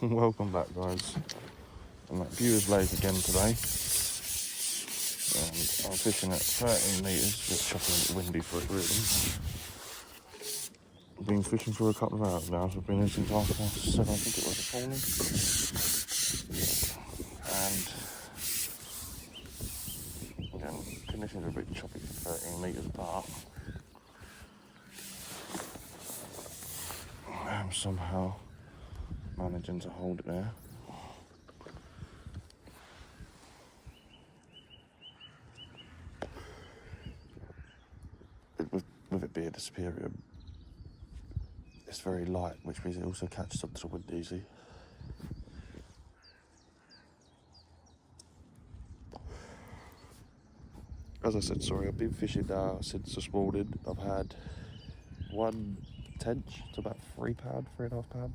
Welcome back, guys. I'm at Bures Lake again today, and I'm fishing at 13 metres, just chopping a bit windy for it really. I've been fishing for a couple of hours now, so I've been in since 7:30, I think it was this morning. And again, conditions are a bit choppy for 13 metres apart. I'm somehow managing to hold it there. With it being a superior, it's very light, which means it also catches up to the wind easy. As I said, sorry, I've been fishing now since this morning. I've had one tench to about £3, £3.5.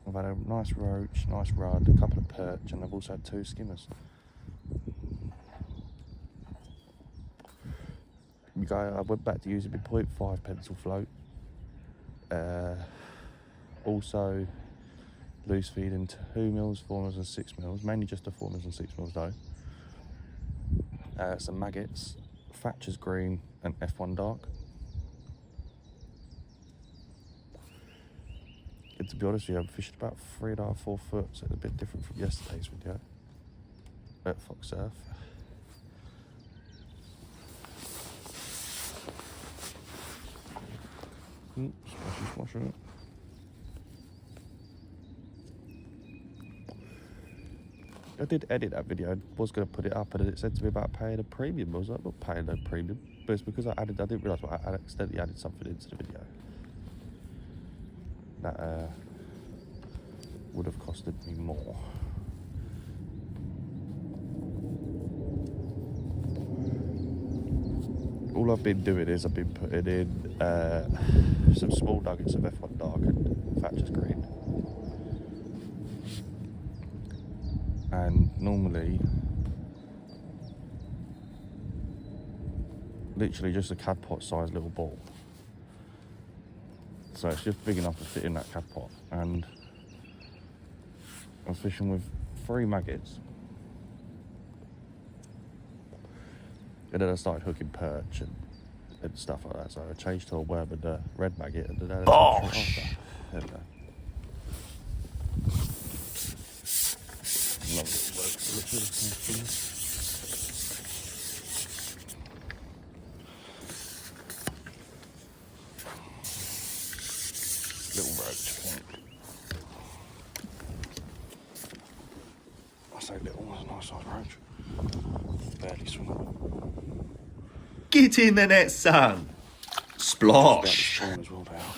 I've had a nice roach, nice rod, a couple of perch, and I've also had 2 skimmers. I went back to using my 0.5 pencil float. Also loose feeding 2 mils, 4 mils and 6 mils, mainly just the 4 mils and 6 mils though. Some maggots, Thatcher's green and F1 dark. And to be honest with you, I'm fishing about 3.5, 4 foot, so it's a bit different from yesterday's video at Fox Surf. Smashing it. I did edit that video. I was going to put it up, and it said to me about paying a premium. I was like, I'm not paying no premium, but it's because I didn't realise I accidentally added something into the video that would have costed me more. All I've been doing is I've been putting in some small nuggets of F1 dark and Thatcher's green. And normally, literally just a cad pot size little ball. So it's just big enough to fit in that cad pot. And I'm fishing with 3 maggots. And then I started hooking perch and stuff like that. So I changed to a worm and a red maggot, and then bosh! There we go. Little roach, I think. I say little, was a nice size roach. Barely swimmable. Get in the net, son! Splosh! As well now.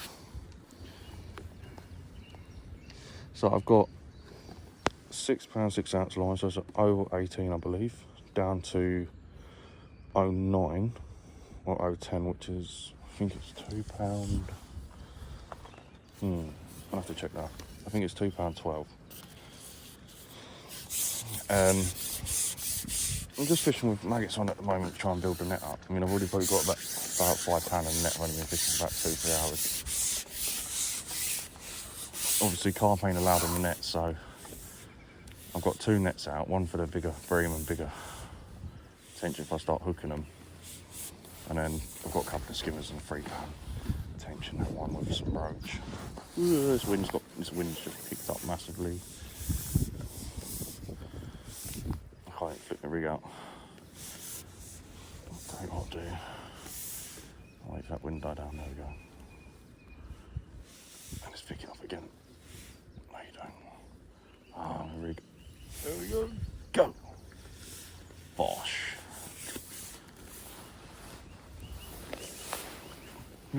So I've got £6 6 ounce line, so it's over 18 I believe, down to 09 or 010, which is, I think it's £2. I'll have to check that. I think it's £2.12. I'm just fishing with maggots on at the moment to try and build the net up. I mean, I've already probably got about £5 in the net. I've only been fishing for about 2-3 hours. Obviously, carp ain't allowed in the net, so I've got 2 nets out, one for the bigger bream and bigger tench if I start hooking them. And then I've got a couple of skimmers and £3 tension, and one with some roach. This wind's just picked up massively. I can't flip the rig out. I'll tell you what I'll do. I'll wait for that wind die down, there we go. And it's picking up again. No, you don't. Ah, the rig. There we go. Go! Bosh. I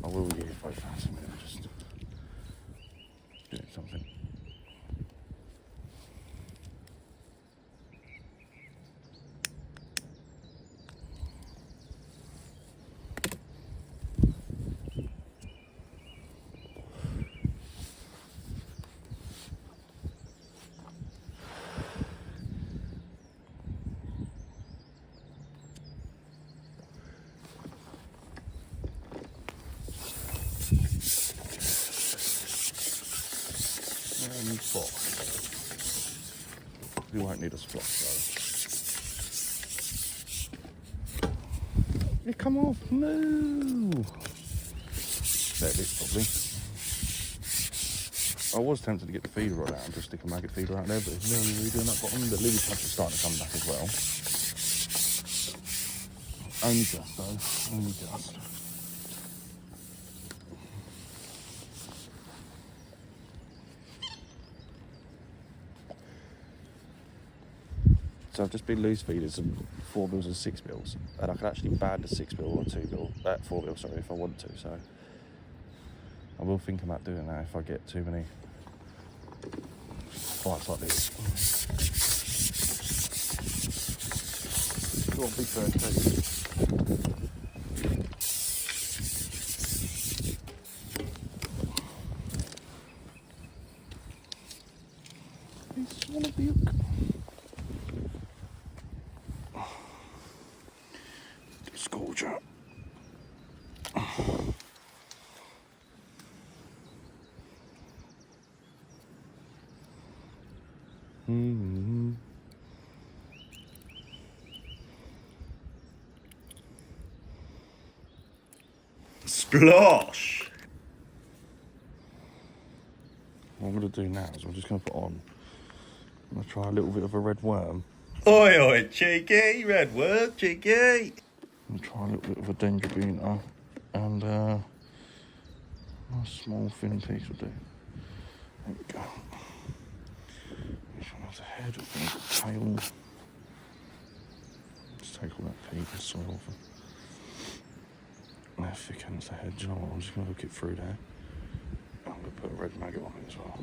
will give you 5 pounds a minute, just doing something. And spot. You won't need a splash though. Yeah, come off, no! There it is probably. I was tempted to get the feeder rod out and just stick a maggot feeder out there, but it's really, really doing that bottom. The lily pads are starting to come back as well. Only just though, only just. So I've just been loose feeding some 4 mils and 6 mils, and I could actually ban the 6 mil or 2 mil, 4 mil, sorry, if I want to. So I will think about doing that if I get too many bites like this. Go on, big bird, please. He's one of the hook. Scorcher. Splosh! What I'm going to do now is I'm just going to put on, I'm going to try a little bit of a red worm. Oi, oi, cheeky, red word, cheeky. And try a little bit of a dendrobina and a small thin piece will do. There we go. This one has a head, this one has a tail. Just take all that peat and soil off. And that thick ends the head. Do you know what? I'm just going to hook it through there. I'm going to put a red maggot on it as well.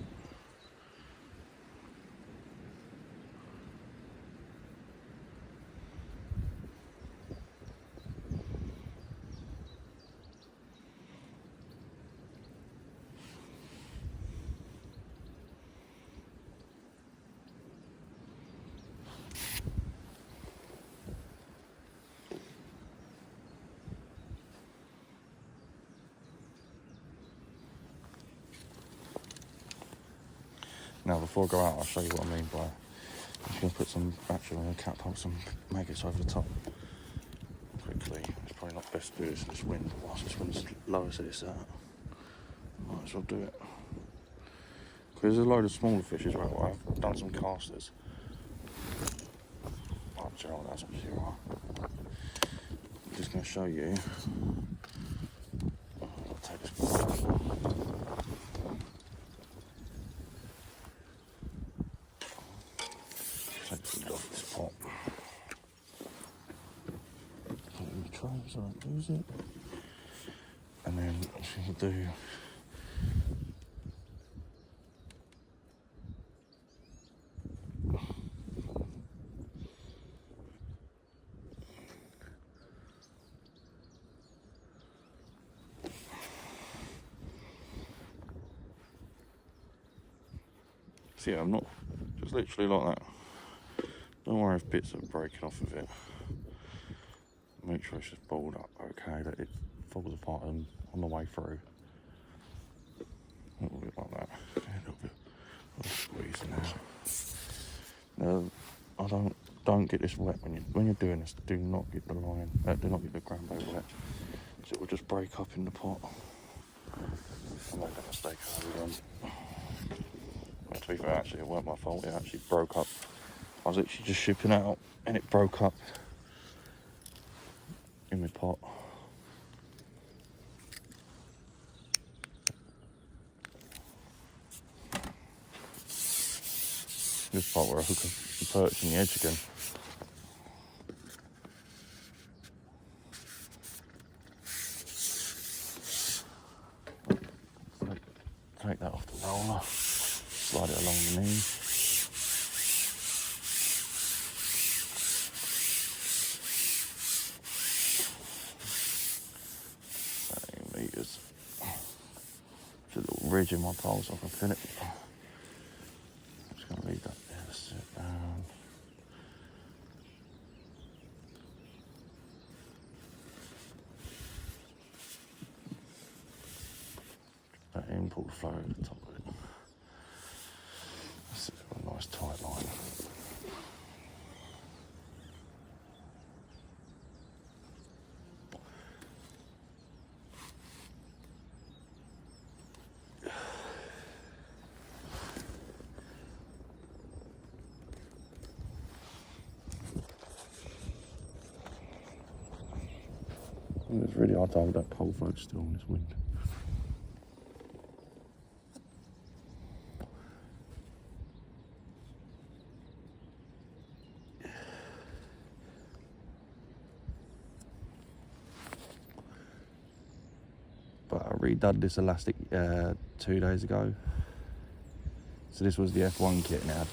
Now before I go out, I'll show you what I mean by, I'm just going to put some, actually I'm going to cap up some maggots over the top quickly. It's probably not best to do this in this wind, but whilst this wind's low as it's at, might as well do it. Because there's a load of smaller fish as well. I've done some casters. Oh, Gerald, that's actually right. I'm just going to show you. I'll take this one. Take the lid off this pot. Put it in the tray so I don't lose it. And then what we'll do. See, I'm not just literally like that. Don't worry if bits are breaking off of it. Make sure it's just balled up, okay, that it falls apart on the way through. A little bit like that. A little bit of squeeze now. No, don't get this wet when you're doing this. Do not get the line. Do not get the grambo wet. So it will just break up in the pot. I made that mistake earlier on. To be fair, actually, it weren't my fault. It actually broke up. I was actually just shipping out, and it broke up in my pot. This part where I hook the perch in the edge again. Take that off the roller. Slide it along the knee. Meters. There's a little ridge in my pole so I can feel it. I'm just going to leave that there to sit down. That in, pull the flow over the top of it. nice tight line. It's really hard to hold that pole float still in this wind. But I redid this elastic 2 days ago. So this was the F1 kit and it had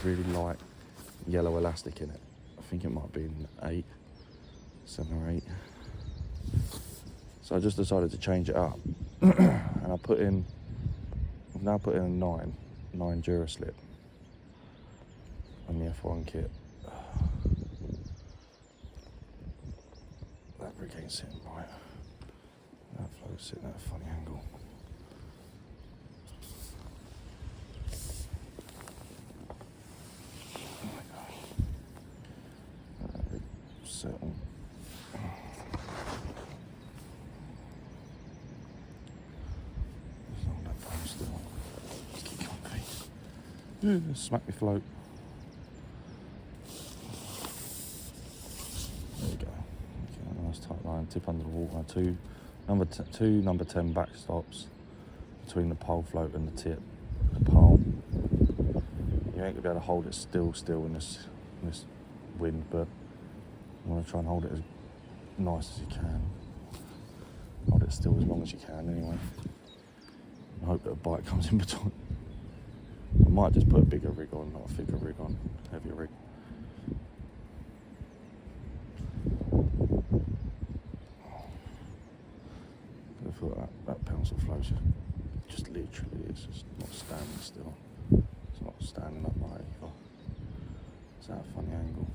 really light yellow elastic in it. I think it might have been 7 or 8. So I just decided to change it up. And I've now put in a 9 Dura slip on the F1 kit. That rig ain't sitting right. That float's sitting at a funny angle. Settle. Hold that pole still. Just keep comfy. Smack me float. There you go. Okay, nice tight line. Tip under the water. Two number 10 backstops between the pole float and the tip. The pole. You ain't gonna be able to hold it still in this wind, but I want to try and hold it as nice as you can. Hold it still as long as you can anyway. I hope that a bite comes in between. I might just put a bigger rig on, not a thicker rig on, heavier rig. I thought that pencil float just literally is just not standing still. It's not standing up right either. It's at a funny angle.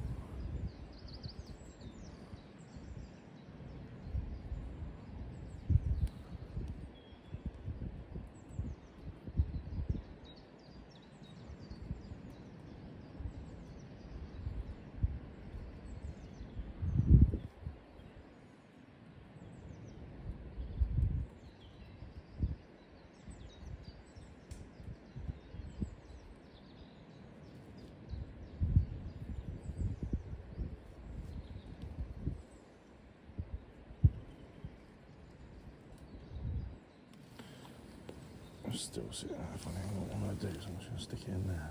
Still sitting there. Funny, what I'm going to do is I'm just going to stick it in there.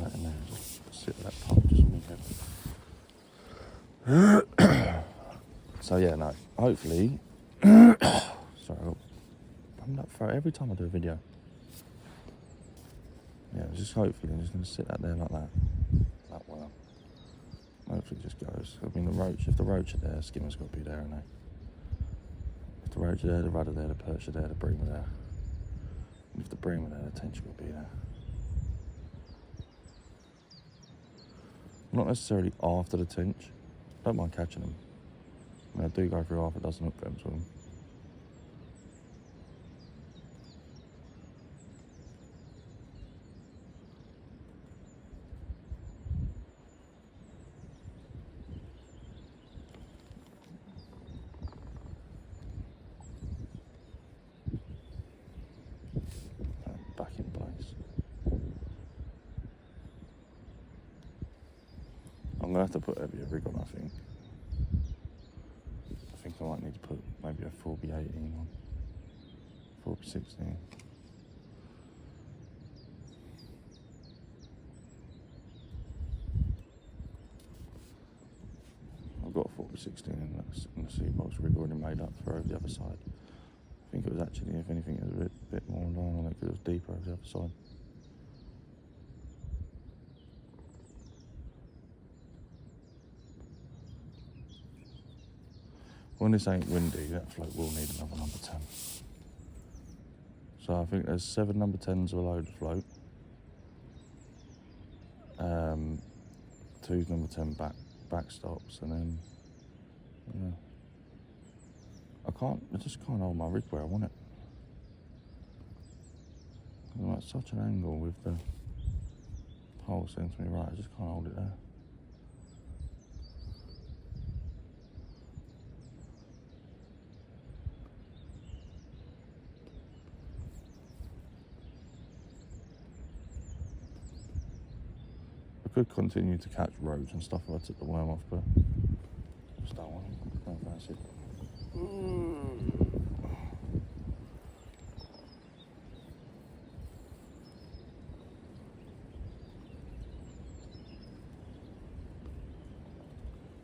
Right in there, just sit with that pole just on my head. So yeah, no, hopefully, sorry, I got bummed up for every time I do a video. Yeah, just hopefully I'm just going to sit that there like that well. Hopefully it just goes. I mean, if the roach are there, skimmer's got to be there, innit? If the roach are there, the rudder there, the perch are there, the bream are there. If the bream are there, the tension will be there. Not necessarily after the tench. Don't mind catching them. I mean, I do go through half a dozen hook grips with them. Back in place. I'm gonna have to put a rig on, I think. I think I might need to put maybe a 4B18 on. 4B16. I've got a 4B16 in the seatbox rig already made up for over the other side. I think it was actually, if anything, it was a bit more line on it because it was deeper over the other side. When this ain't windy, that float will need another number 10. So I think there's 7 number 10s below the float. 2 number 10 backstops, and then, yeah. I just can't hold my rig where I want it. I'm at such an angle with the hole saying to me, right, I just can't hold it there. I could continue to catch roads and stuff if I took the worm off, but I just don't want it. Don't fancy it.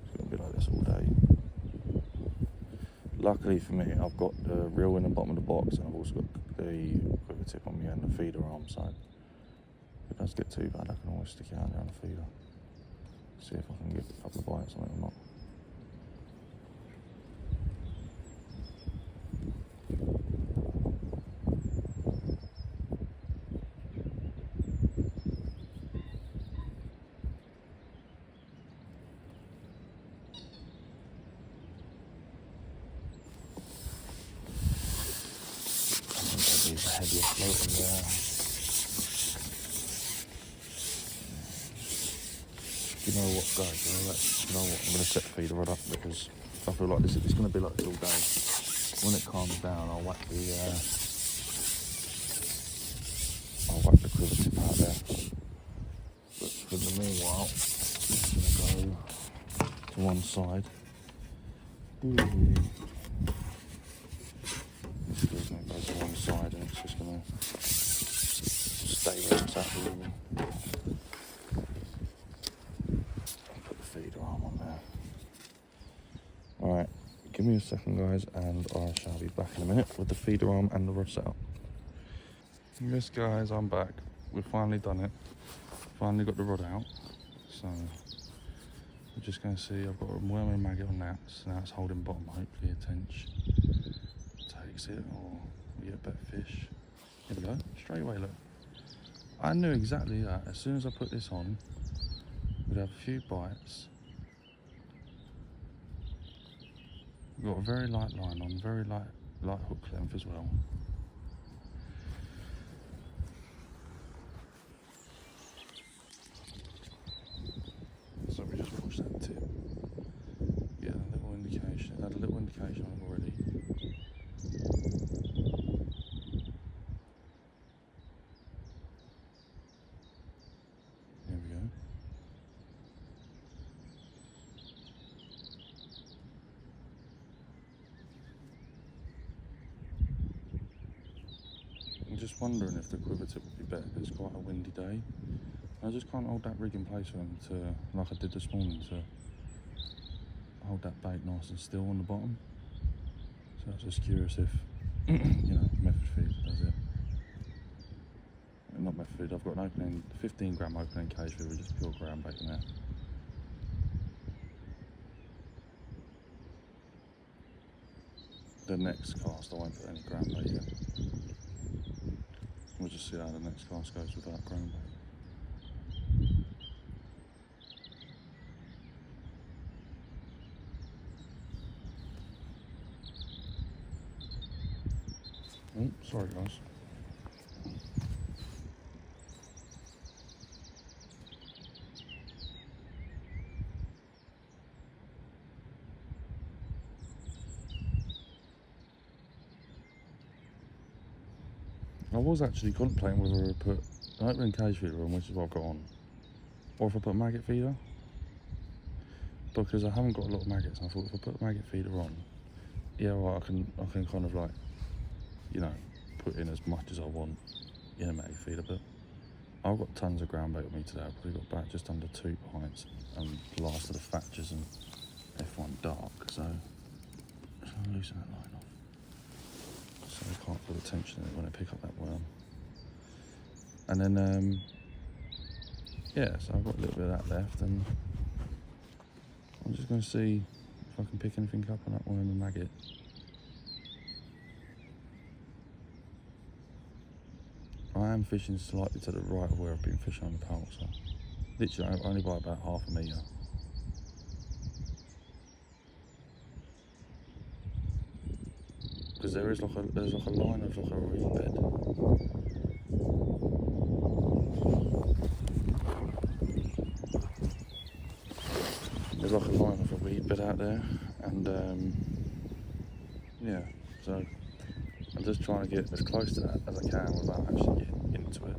It's going to be like this all day. Luckily for me, I've got the reel in the bottom of the box, and I've also got the quiver tip on me and the feeder arm, so if it does get too bad, I can always stick it out there on the feeder. See if I can get a couple of bites on it or not. There's a heavier float in there. You know what, guys? You know what? I'm going to set the feeder rod up because I feel like it's going to be like this all day. When it calms down, I'll whack the quiver tip out there. But for the meanwhile, I'm just going to go to one side. This is going to go to one side, and it's just going to stay where it's at, really. Put the feeder arm on there. Alright, give me a second, guys, and I shall be back in a minute with the feeder arm and the rod set up. Yes, guys, I'm back. We've finally done it. Finally got the rod out. So we're just going to see. I've got a worm and maggot on that, so now it's holding bottom. Hopefully a tench takes it, or we get a better fish. Here we go, straight away, look. I knew exactly that. As soon as I put this on, we'd have a few bites. We've got a very light line on, very light hook length as well. So we just watch that tip. Get a little indication. It had a little indication on it already. Here we go. I'm just wondering if the quiver tip would be better because it's quite a windy day. I just can't hold that rig in place for them to, like I did this morning, to hold that bait nice and still on the bottom. So I was just curious if, you know, method feed does it. Not method feed, I've got an opening, 15 gram opening cage feed with just pure ground bait in there. The next cast, I won't put any ground bait in. We'll just see how the next cast goes without ground bait. Oh, sorry guys. I was actually contemplating whether I put an opening cage feeder on, which is what I've got on, or if I put a maggot feeder, because I haven't got a lot of maggots. And I thought if I put a maggot feeder on, yeah, well, I can kind of like, you know, put in as much as I want in a maggot feeder. But I've got tons of ground bait with me today. I've probably got back just under 2 pints, and the last of the Thatchers and F1 Dark. So I'm gonna loosen that line off, so I can't feel the tension in it when I pick up that worm. And then, yeah, so I've got a little bit of that left, and I'm just going to see if I can pick anything up on that worm and maggot. I am fishing slightly to the right of where I've been fishing on the pole, so literally only by about half a metre. Because there's like a line of like a reed bed. sheep bed out there, and yeah, so I'm just trying to get as close to that as I can without actually getting into it.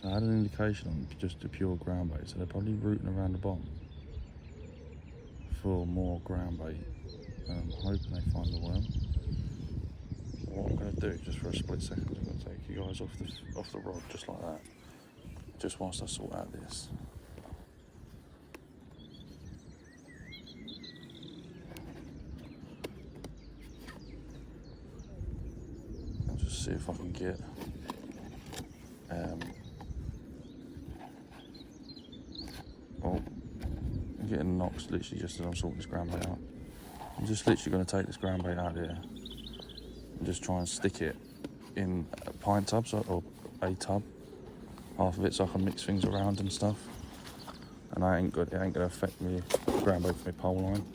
So I had an indication on just a pure ground bait, so they're probably rooting around the bottom for more ground bait. I'm hoping they find the worm. What I'm going to do, just for a split second, I'm going to take you guys off the rod just like that, just whilst I sort out this. I'll just see if I can get oh, I'm getting knocks literally just as I'm sorting this ground bait out. I'm just literally going to take this ground bait out here and just try and stick it in a pint tub, or a tub, half of it, so I can mix things around and stuff. And it ain't going to affect me ground bait for my pole line.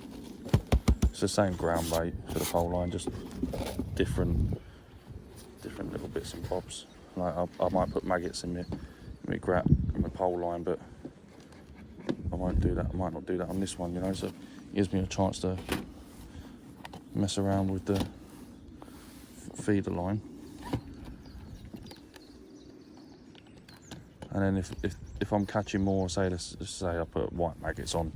It's the same ground bait for the pole line, just different little bits and bobs. Like I might put maggots in my pole line, but I won't do that. I might not do that on this one, you know. So it gives me a chance to mess around with the feeder line. And then if I'm catching more, say let's say I put white maggots on,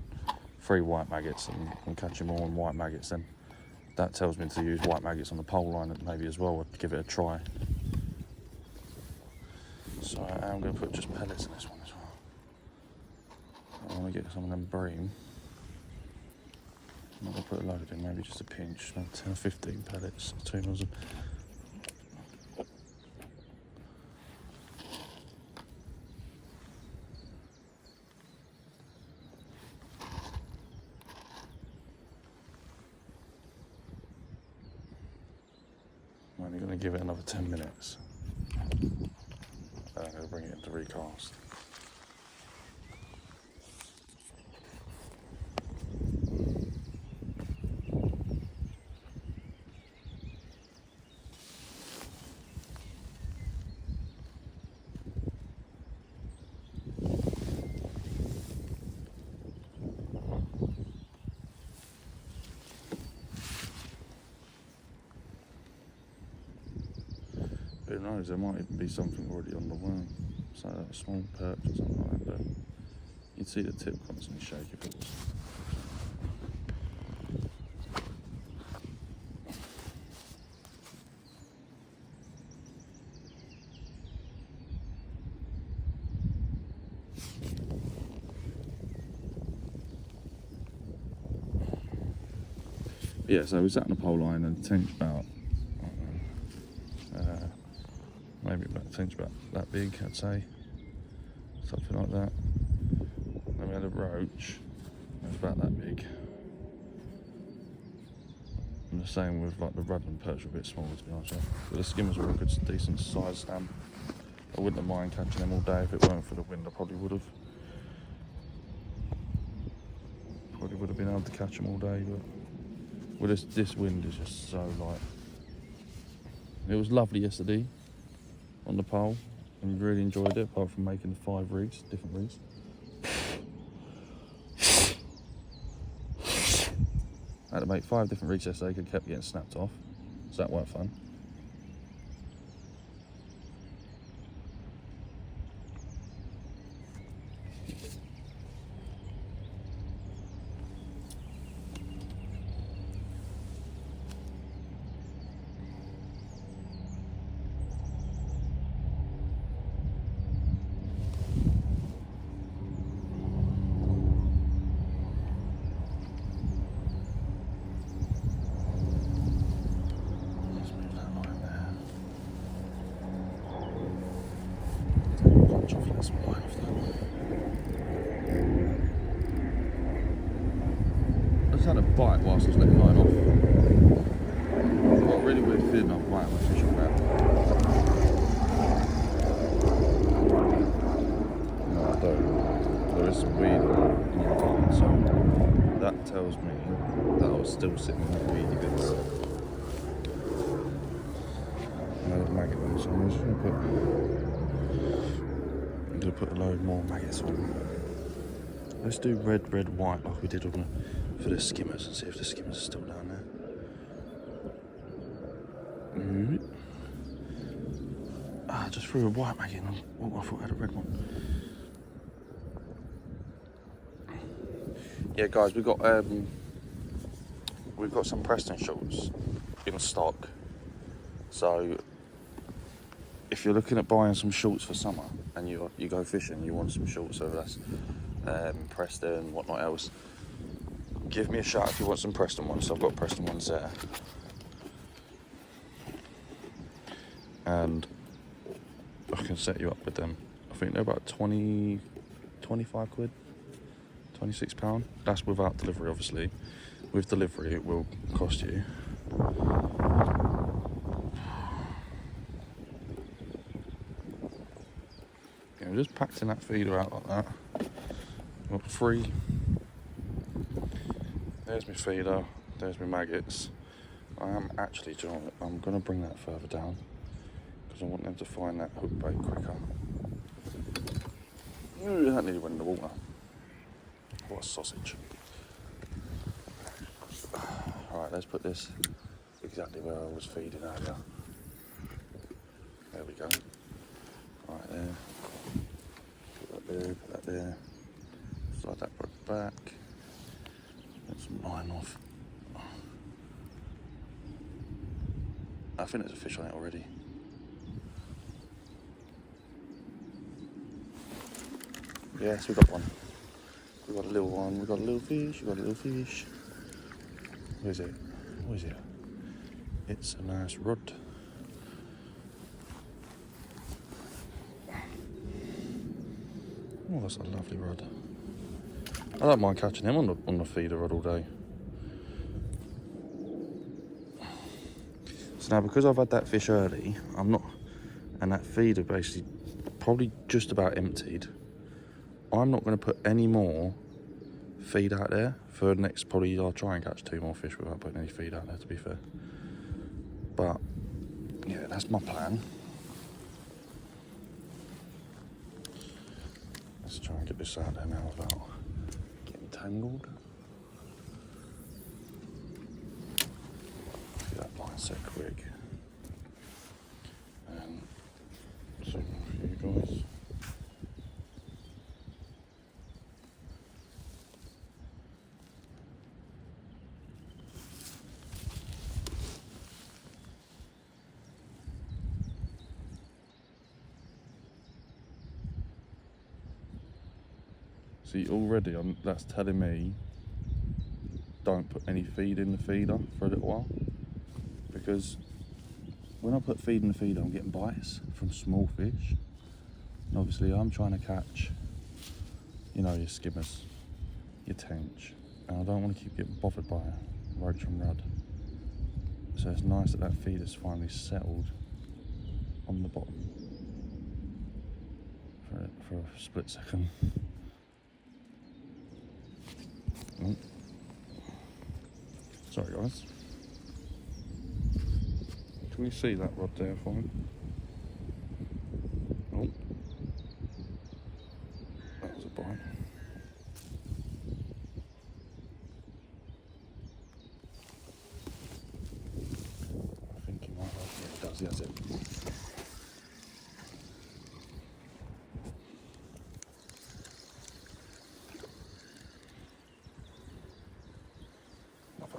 3 white maggots, and I'm catching more on white maggots, then that tells me to use white maggots on the pole line maybe as well, or give it a try. So I'm going to put just pellets in this one as well. I want to get some of them bream. I'm not going to put a load in, maybe just a pinch, 10 or 15 pellets, 2 of them. I'm only going to give it another 10 minutes. And I'm going to bring it into recast. Who knows, there might even be something already on the worm. So a small perch or something like that, but you'd see the tip constantly shake if it was. Yeah, so we sat on the pole line and the tank's about, maybe about the tank's about that big, I'd say, something like that. Then we had a roach, it was about that big. And the same with like the rudd and perch were a bit smaller, to be honest with you. But the skimmers were a good, decent size stamp. I wouldn't have mind catching them all day if it weren't for the wind. I probably would have. Probably would have been able to catch them all day, but well, this wind is just so light. It was lovely yesterday on the pole, and really enjoyed it, apart from making 5 rigs, different rigs. I had to make 5 different rigs yesterday because it kept getting snapped off, so that weren't fun. I just had a bite whilst I was letting line off. I've got a really weird feeling I'm biting my fish on that. No, I don't. There is some weed in the line, so that tells me that I was still sitting in the weedy bits. No maggot ones, so I'm just gonna put a load more maggots on. Let's do red, red, white like we did on for the skimmers and see if the skimmers are still down there. I just threw a white maggot in. Oh, I thought I had a red one. Yeah, guys, we've got some Preston shorts in stock. So if you're looking at buying some shorts for summer and you go fishing, you want some shorts, so that's Preston, whatnot else, give me a shout if you want some Preston ones. So I've got Preston ones there. And I can set you up with them. I think they're about 25 quid, £26. That's without delivery, obviously. With delivery, it will cost you. Yeah, just packed in that feeder out like that. Got 3. There's my feeder. There's my maggots. I am actually, do you know what, I'm going to bring that further down because I want them to find that hook bait quicker. Ooh, that nearly went in the water. What a sausage. Alright, let's put this exactly where I was feeding earlier. There we go. Right there. Put that there. Slide that rod back. Get some line off. I think there's a fish on it already. Yes, we got one. We got a little one. We got a little fish. We got a little fish. Where is it? What is it? It's a nice rod. Oh, that's a lovely rod. I don't mind catching him on the feeder rod all day. So now, because I've had that fish early, and that feeder basically probably just about emptied, I'm not going to put any more feed out there for the next, probably I'll try and catch 2 more fish without putting any feed out there, to be fair. But yeah, that's my plan. Let's try and get this out there now without getting tangled. Get that line set quick. And zoom for you guys. See, already that's telling me don't put any feed in the feeder for a little while, because when I put feed in the feeder I'm getting bites from small fish, and obviously I'm trying to catch, you know, your skimmers, your tench, and I don't want to keep getting bothered by roach and rudd. So it's nice that feeder's finally settled on the bottom for a split second. Oh. Sorry guys. Can you see that rod there for me? Oh. That was a bite. I think he might have. Yeah, it does, that's it.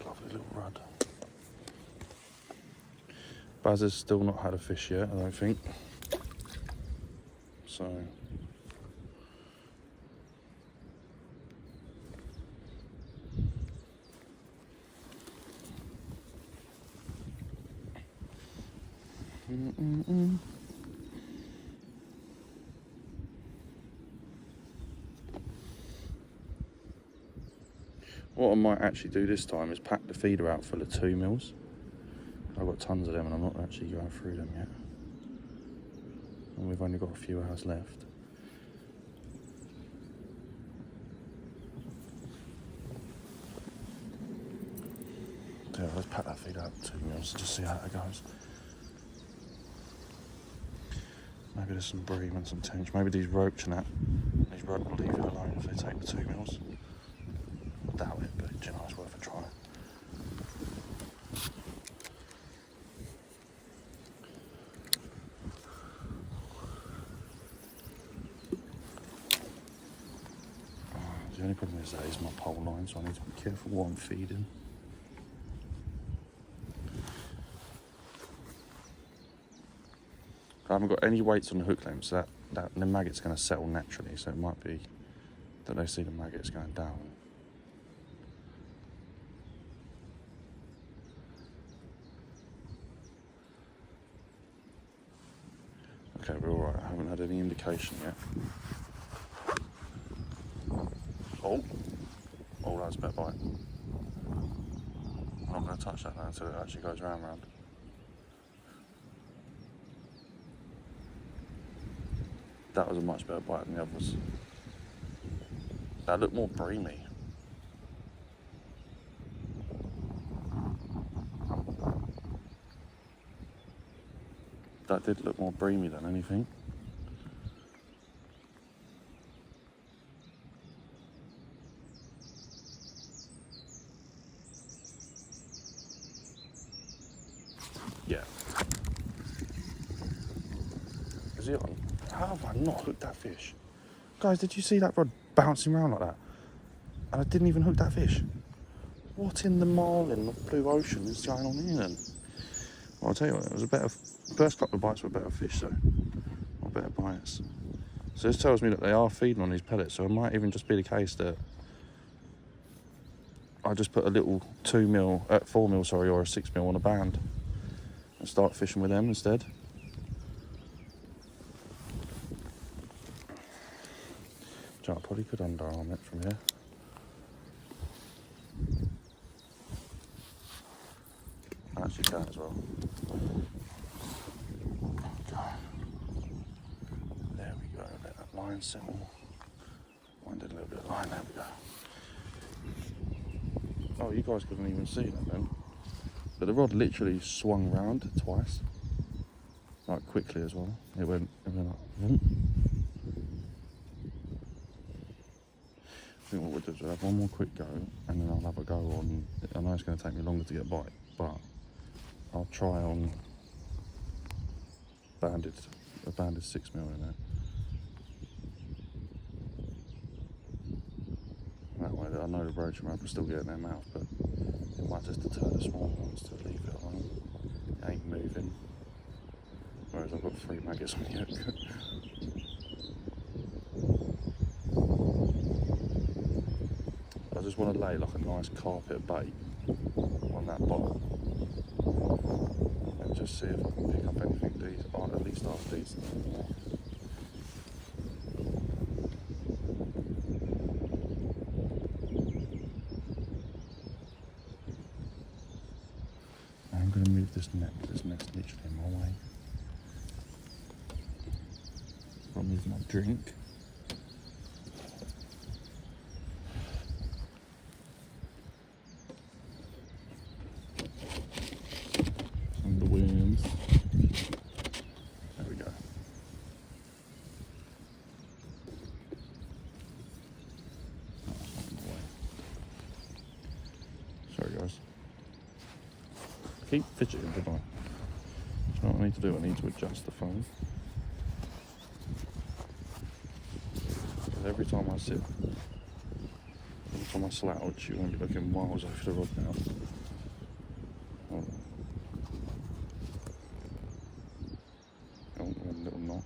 Lovely little rod. Baz has still not had a fish yet, I don't think. So what I might actually do this time is pack the feeder out full of 2 mils. I've got tons of them and I'm not actually going through them yet. And we've only got a few hours left. out 2mm, just see how it goes. Maybe there's some bream and some tench. Maybe these roach and that. These roach will leave it alone if they take the 2mm. I doubt it, but you know, it's worth a try. The only problem is that is my pole line, so I need to be careful what I'm feeding. I haven't got any weights on the hook lamp, so that the maggot's going to settle naturally, so it might be that they see the maggots going down. Okay, we're alright, I haven't had any indication yet. Oh, that's a bit bite. I'm not going to touch that now until it actually goes round. That was a much better bite than the others. That looked more breamy. That did look more breamy than anything. Yeah. Is he on? How have I not hooked that fish? Guys, did you see that rod bouncing around like that? And I didn't even hook that fish. What in the marlin of blue ocean is going on here then? Well, I'll tell you what, it was a better... First couple of bites were better fish though. Or better bites. So this tells me that they are feeding on these pellets, so it might even just be the case that I just put a little 4mm, sorry, or a 6mm on a band and start fishing with them instead. I probably could underarm it from here. I actually can as well. Okay. There we go, let that line settle. Winded a little bit of line, there we go. Oh, you guys couldn't even see that then. But the rod literally swung round twice. Like quickly as well. It went like, vroom. I think what we'll do is we'll have one more quick go and then I'll have a go on, I know it's going to take me longer to get a bite, but I'll try on a banded 6mm in there. That way I know the roach will still get in their mouth, but it might just deter the small ones to leave it alone. It ain't moving. Whereas I've got 3 maggots on the hook. I just want to lay like a nice carpet of bait on that bottom and just see if I can pick up anything decent, or at least half decent. I'm going to move this net, this net's literally in my way. I'll move my drink. Keep fidgeting, did I? You know what I need to do? I need to adjust the phone. Because every time I sit, every time I slouch, you're going to be looking miles over the rod now. Oh, one little knock.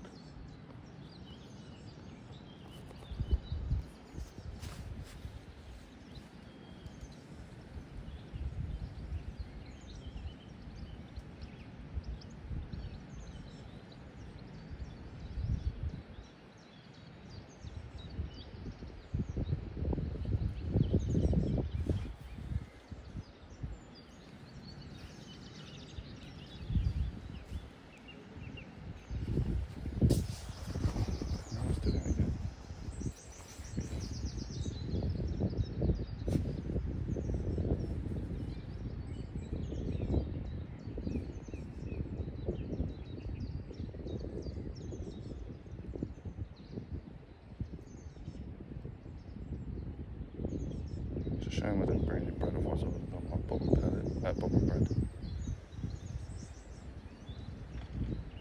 shame I didn't bring any bread, otherwise I would have done my bottom bread,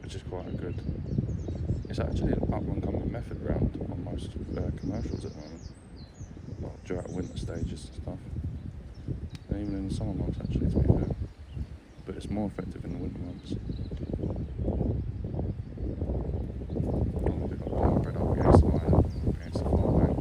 which is quite good. It's actually an up and coming method around on most commercials at the moment, well, during winter stages and stuff, and even in the summer months actually, to be fair, but it's more effective in the winter months. Oh, we've got bottom bread up against the line, against the far bank.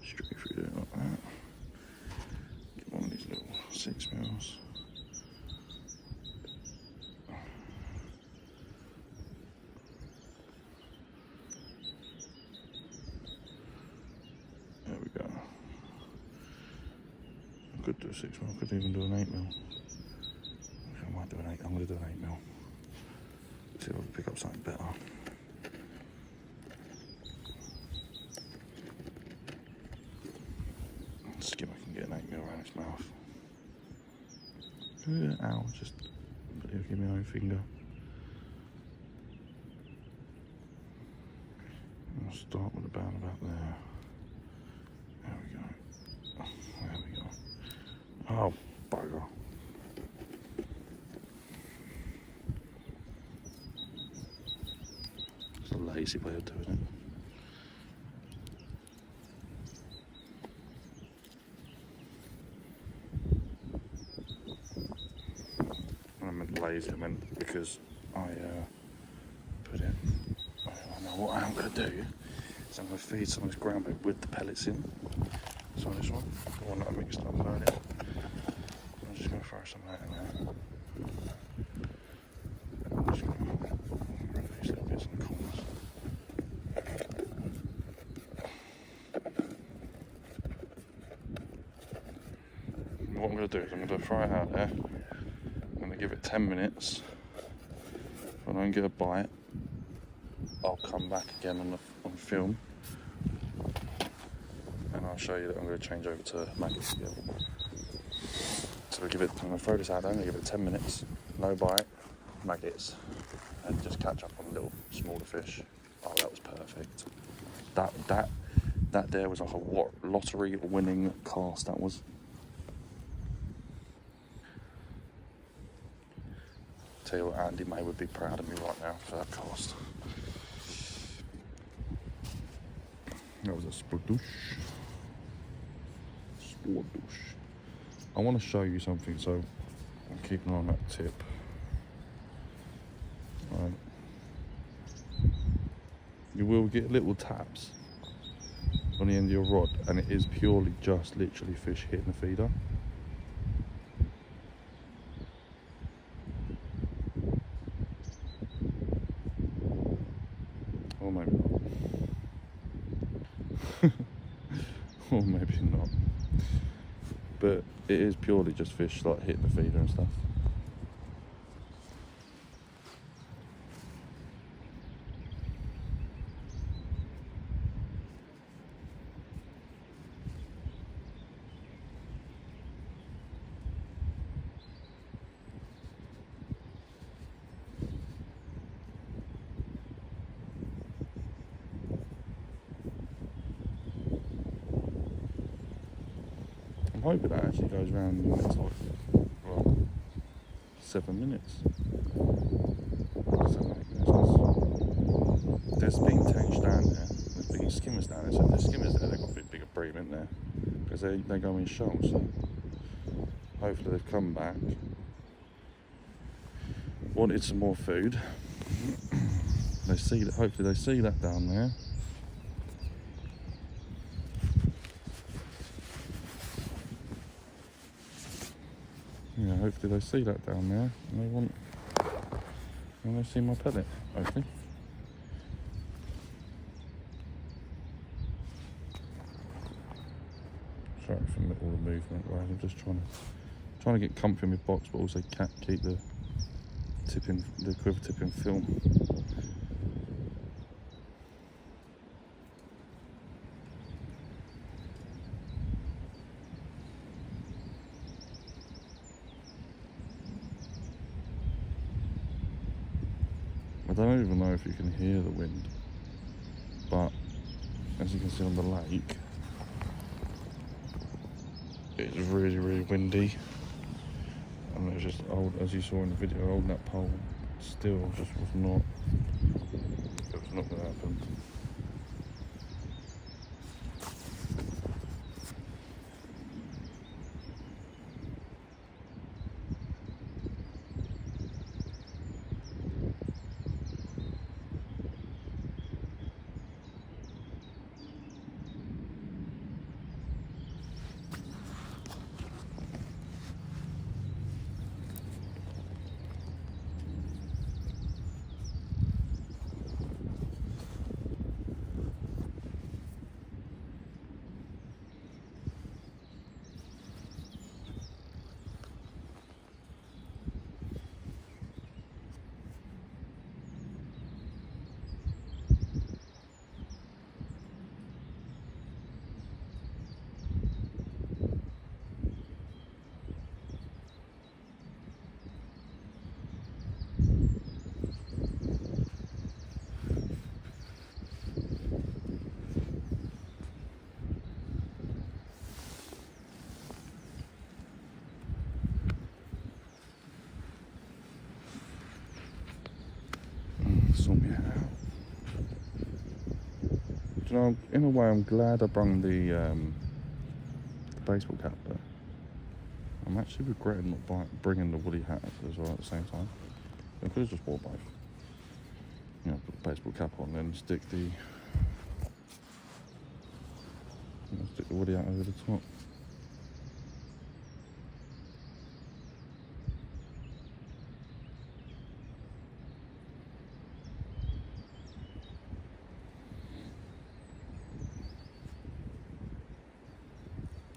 Straight through there like that. Get one of these little 6mm. There we go. I could do a 6mm, I could even do an 8mm. I might do an 8, I'm going to do an 8mm. See if I can pick up something better. See if I can get an 8mm around its mouth. Ow, just give me my own finger. I'll start with about there. There we go. There we go. Oh, bugger. It's a lazy way of doing it. Lazy, I meant because I put it. I know what I'm going to do is I'm going to feed some of this ground bait with the pellets in. So this one, the one that I mixed up earlier. I'm just going to throw some of that in there. I'm just going to remove these little bits in the corners. And what I'm going to do is I'm going to throw it out there. Give it 10 minutes. If I don't get a bite, I'll come back again on film, and I'll show you that I'm going to change over to maggots again. So I'm going to throw this out there, I'm going to give it 10 minutes, no bite, maggots, and just catch up on little smaller fish. Oh, that was perfect. That there was like a lottery winning cast, that was. Tell you what, Andy May would be proud of me right now for that cast. That was a spladoosh. I want to show you something, so I'm keeping on that tip. Right. You will get little taps on the end of your rod, and it is purely just literally fish hitting the feeder. Or maybe not. Or maybe not. But it is purely just fish like hitting the feeder and stuff. hoping that actually goes round in the next like, well, 7 minutes. 7, 8 minutes. 'Cause there's been tench down there. There's been skimmers down there. So if there's skimmers there, they've got a bit bigger bream in there. Because they go in shoals. So hopefully they've come back. Wanted some more food. They see that. Hopefully they see that down there. Yeah, hopefully they see that down there, and they see my pellet. Hopefully. Sorry for all the movement, guys. I'm just trying to get comfy in my box, but also keep the quiver tip in film. I don't even know if you can hear the wind, but as you can see on the lake, it's really, really windy. And it was just as you saw in the video, holding that pole still just was not going to happen. Sort me out. Do you know, in a way, I'm glad I brung the baseball cap, but I'm actually regretting not bringing the woolly hat as well at the same time. I could have just wore both. You know, put the baseball cap on, then stick the woolly hat over the top.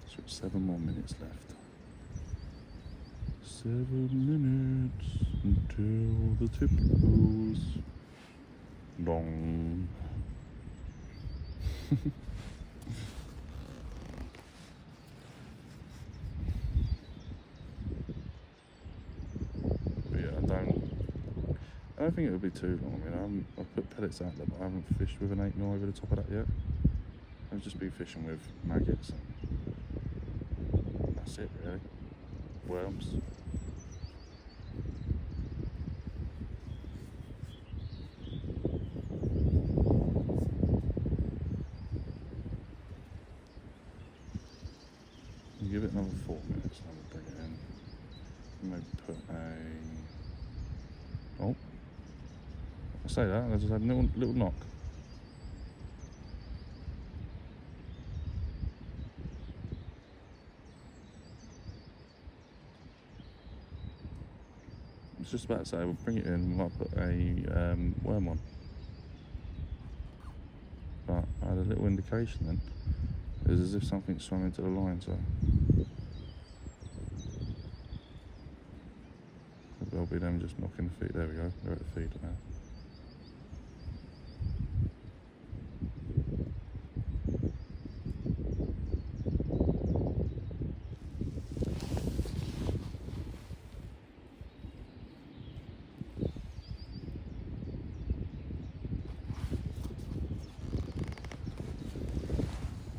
So 7 more minutes left. 7 minutes until the tip goes dong. But yeah, I don't think it would be too long. I mean, I've put pellets out there, but I haven't fished with an 8mm over the top of that yet. I've just been fishing with maggots. That's it, really. Worms. Give it another 4 minutes, and we'll bring it in. Maybe put a... Oh. I say that, I just had a little knock. I was just about to say, we'll bring it in, we might put a worm on. But I had a little indication then. It was as if something swam into the line, so there'll be them just knocking the feed. There we go, they're at the feeder now.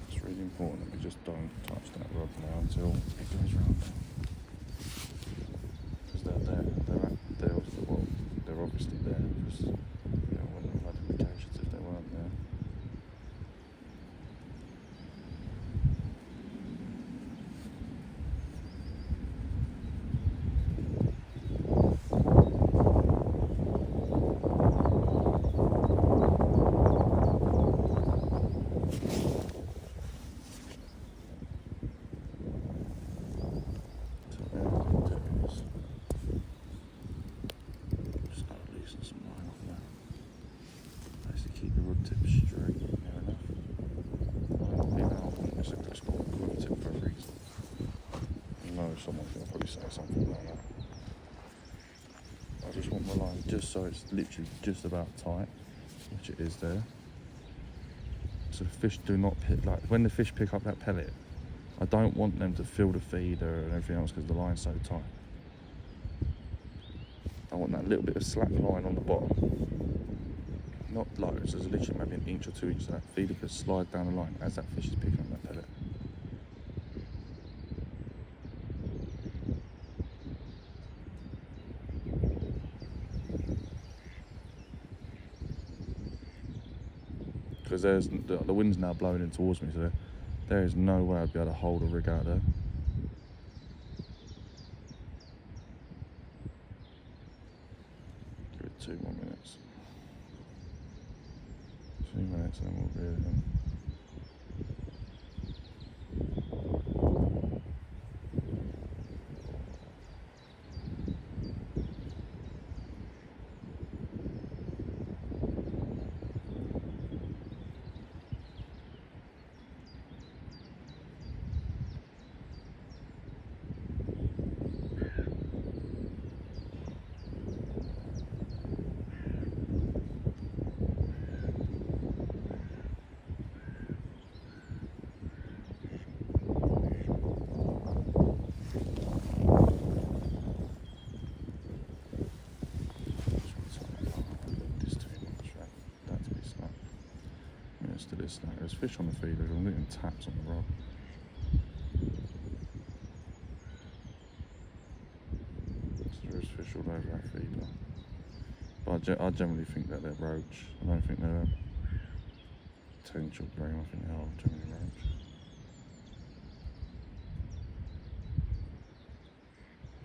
It's really important that we just don't touch that rod now. until it goes round. Because they're obviously there, because I wouldn't have had indications if they weren't there. Someone's going to probably say something like that. I just want my line just so it's literally just about tight, which it is there. So the fish do not pick, like when the fish pick up that pellet, I don't want them to fill the feeder and everything else because the line's so tight. I want that little bit of slack line on the bottom. Not loads, there's literally maybe an inch or 2 inches so that feeder could slide down the line as that fish is picking up that pellet. Because there's the wind's now blowing in towards me, so there is no way I'd be able to hold a rig out there. Give it 2 more minutes. 2 minutes and then we'll reel it in. There's fish on the feeder, I'm getting taps on the rod. So there's fish all over that feeder. But I generally think that they're roach. I don't think they're potential bream, I think they are generally roach.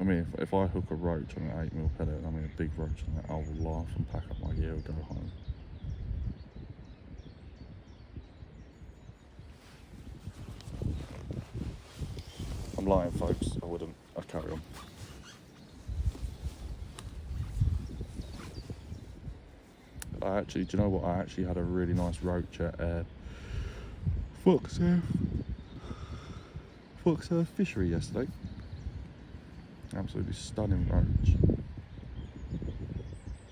I mean, if I hook a roach on an 8mm pellet, I mean a big roach on that, I will laugh and pack up my gear and go home. I'm lying, folks. I wouldn't. I'd carry on. Do you know what? I actually had a really nice roach at Foxearth Fishery yesterday. Absolutely stunning roach.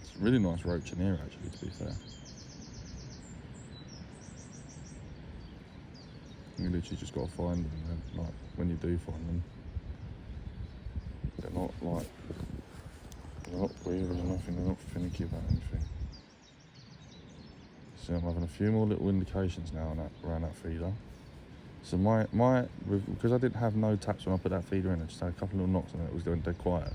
It's a really nice roach in here, actually, to be fair. You literally just got to find them, and like when you do find them, they're not weird or nothing, they're not finicky about anything. So I'm having a few more little indications now on around that feeder. So because I didn't have no taps when I put that feeder in, I just had a couple of little knocks on it, it was doing dead quiet.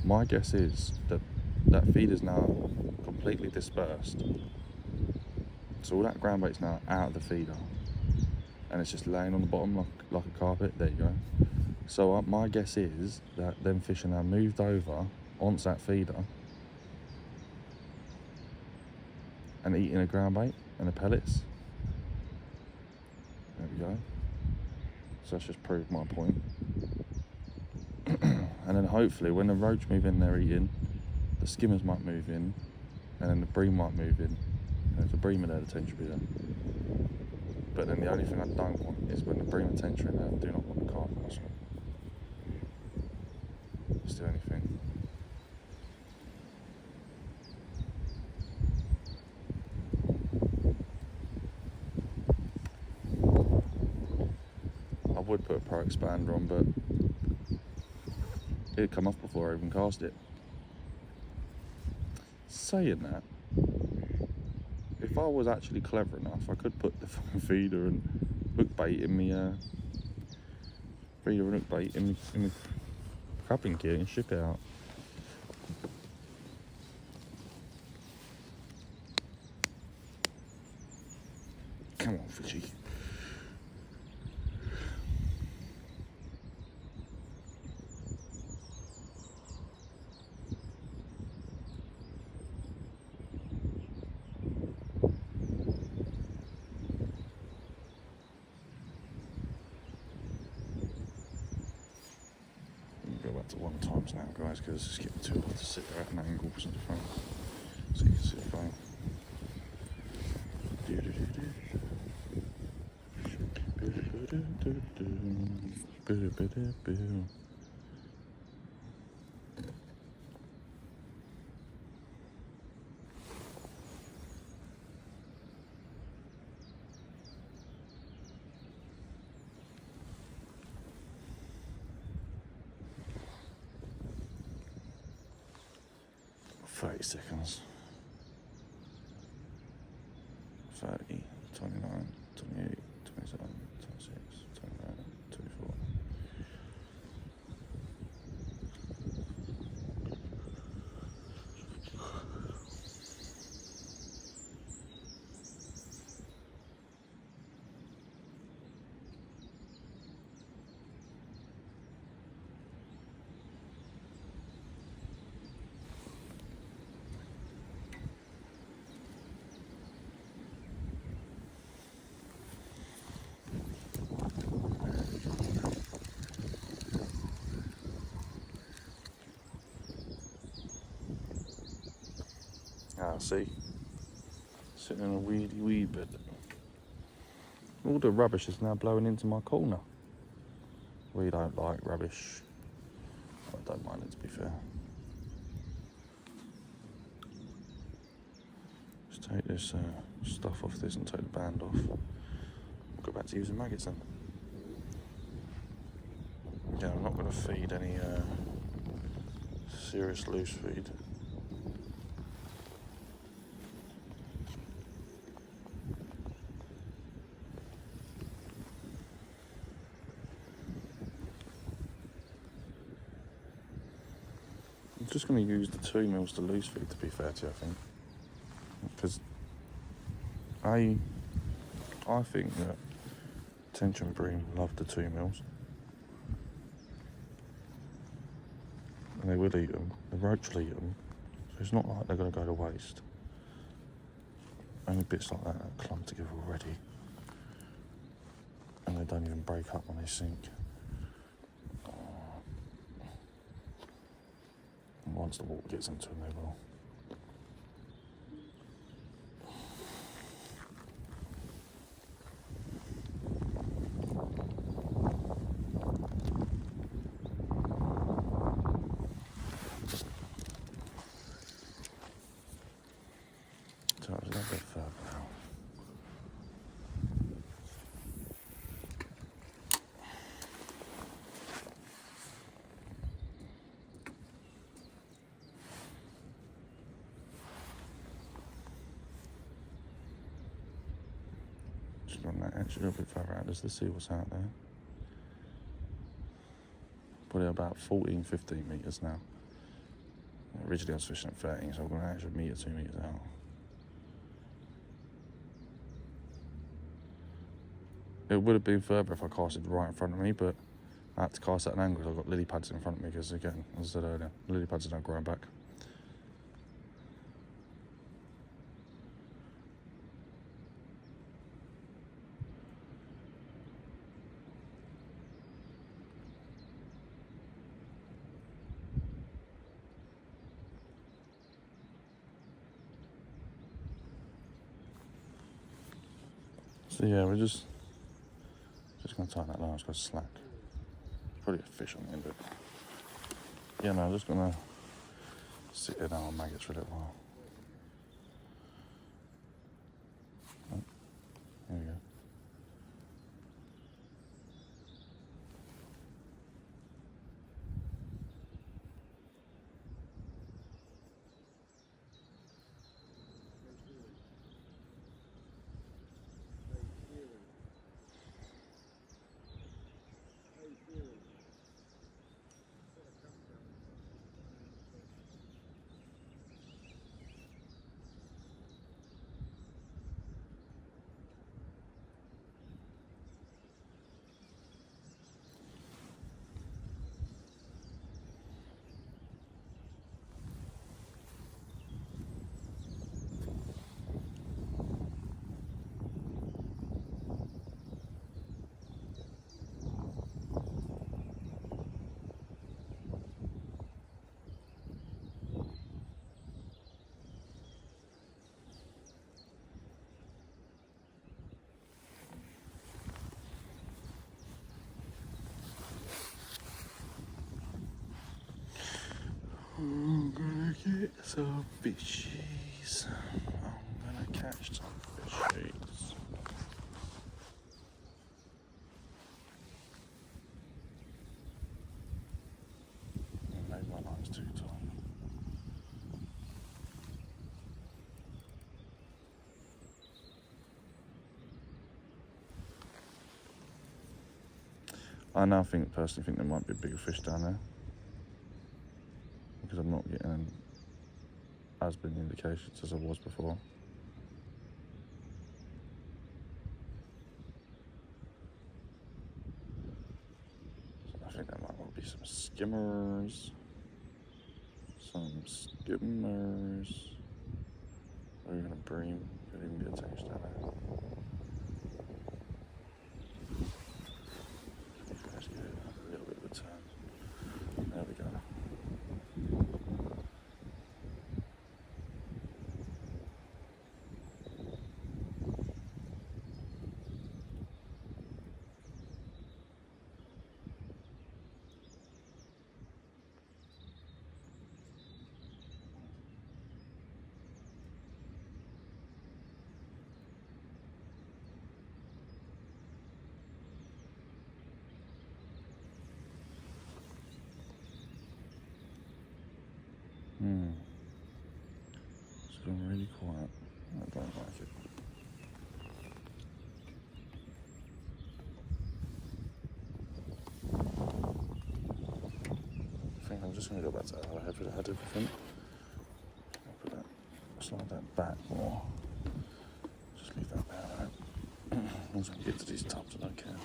My guess is that that feeder's now completely dispersed. So all that ground bait's now out of the feeder. And it's just laying on the bottom like a carpet. There you go. So my guess is that them fish are now moved over onto that feeder and eating a ground bait and the pellets. There we go. So that's just proved my point. And then hopefully when the roach move in, they're eating, the skimmers might move in, and then the bream might move in. And if the bream are there, the tench will be there. But then the only thing I don't want is when the bream and tench are in there, I do not want the carp muscle. It's the only thing. I would put a pro expander on, but it'd come off before I even cast it. Saying that, if I was actually clever enough, I could put the feeder and hook bait in feed her a nook bait in the crabbing gear and ship it out. Come on, fishy. Go back to 1 times now, guys, because it's getting too hot to sit there at an angle so you can see the phone. Thirty seconds. 30, 29, 28, 27, 26, 29, 24. Ah, see, sitting in a weedy bed. All the rubbish is now blowing into my corner. We don't like rubbish. I don't mind it, to be fair. Just take this stuff off this and take the band off. Go back to using maggots then. Yeah, I'm not going to feed any serious loose feed. I'm just going to use the 2 mils to loose feed, to be fair to you, I think. Because I think that tension bream love the 2 mils. And they will eat them. The roach will eat them. So it's not like they're going to go to waste. Only bits like that are clumped together already. And they don't even break up when they sink. And once the water gets into them, they will. So it's a little bit further now. Just run that edge a little bit further out just to see what's out there. Probably about 14, 15 metres now. Originally I was fishing at 13, so I'm going to actually 1 metre, 2 metres out. It would have been further if I cast it right in front of me, but I had to cast at an angle because I've got lily pads in front of me because, again, as I said earlier, lily pads are not growing back. So yeah, we're just going to tighten that line. It's got slack. Probably a fish on the end of it. Yeah, no, I'm just going to sit here now on maggots for a little while. Oh, there we go. I'm gonna get some fishies. I'm gonna catch some fishies. Maybe my line's too tight. I now personally think there might be a bigger fish down there because I'm not getting as many indications as I was before. So I think there might well be some skimmers. Or even a bream. Could even be attached down there. Let's give it a little bit of a turn. There we go. It's gone really quiet. I don't like it. I think I'm just going to go back to how I had everything. I'll put that, slide that back more. Just leave that there, right? Once I can get to these tops, I don't care.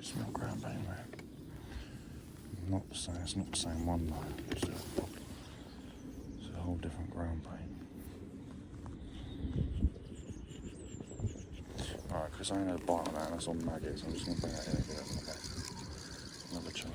Small ground bane there. Not the same, it's not the same one though. It's a whole different ground bane. Alright, Chris, I ain't had a bite on that, that's on maggots. I'm just going to bring that in again. Okay. Another chunk.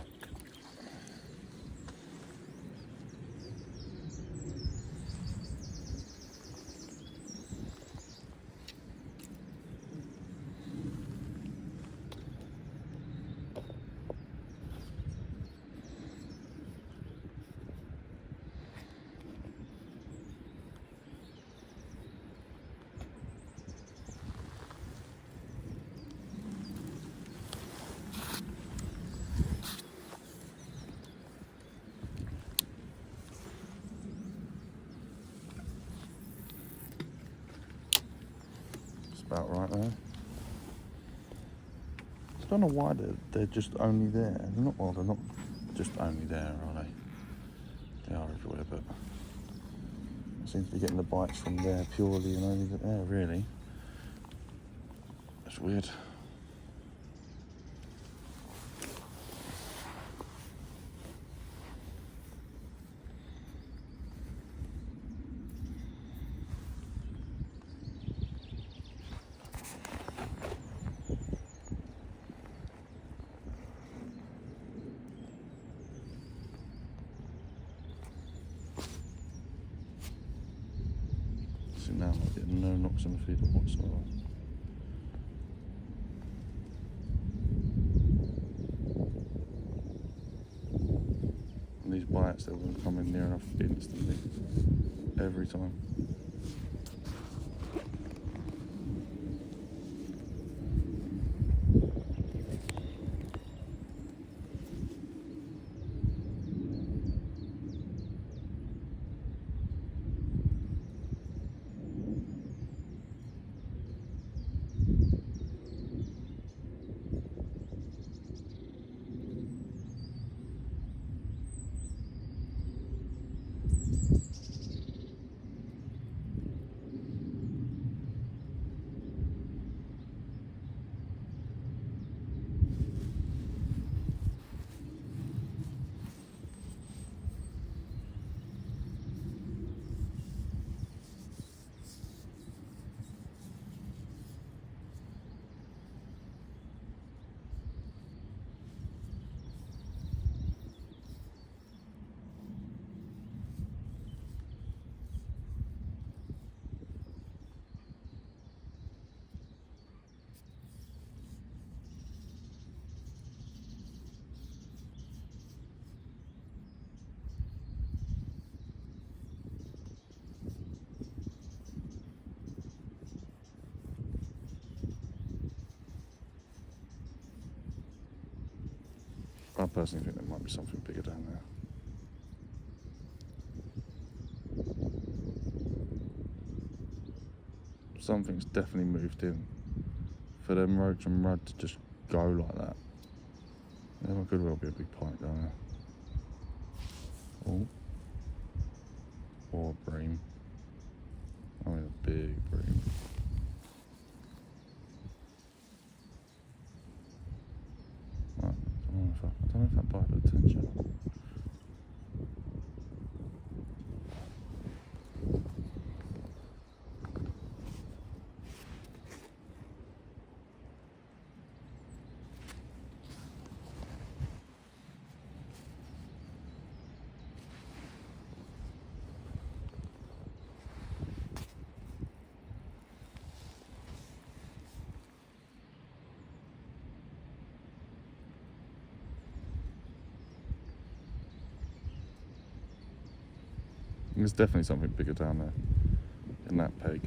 About right there. I don't know why they're just only there. They're not just only there, are they? They are everywhere, but I seem to be getting the bites from there purely and only there, really. That's weird. Now I'm getting no knocks on the feeder whatsoever. And these bites, they're going to come in near enough instantly, every time. I personally think there might be something bigger down there. Something's definitely moved in for them roach and mud to just go like that. There could well be a big pike down there. Oh, or a bream. I mean a big bream. Right, I don't know if that bite of attention. There's definitely something bigger down there in that peg.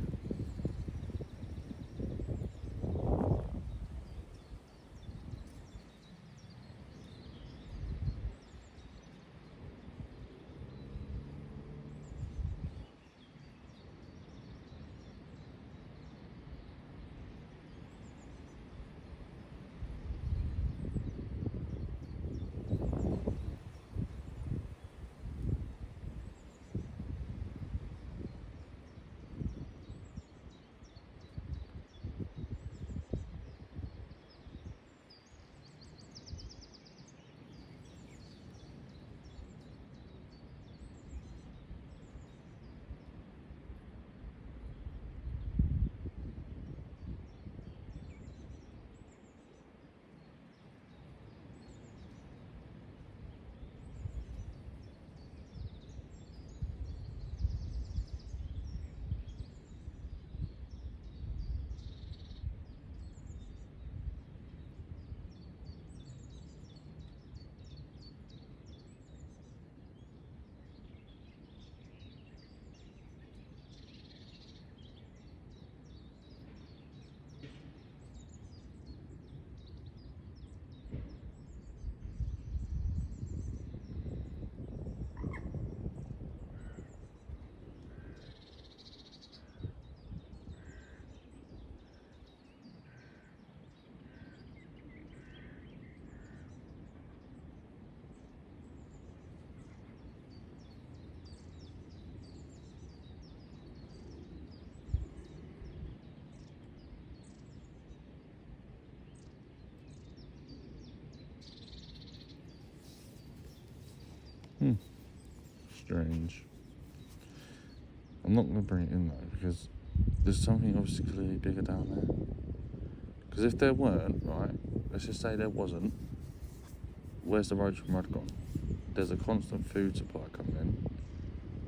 Strange. I'm not going to bring it in though because there's something obviously clearly bigger down there. Because if there weren't, right, let's just say there wasn't, where's the roach and mud gone? There's a constant food supply coming in,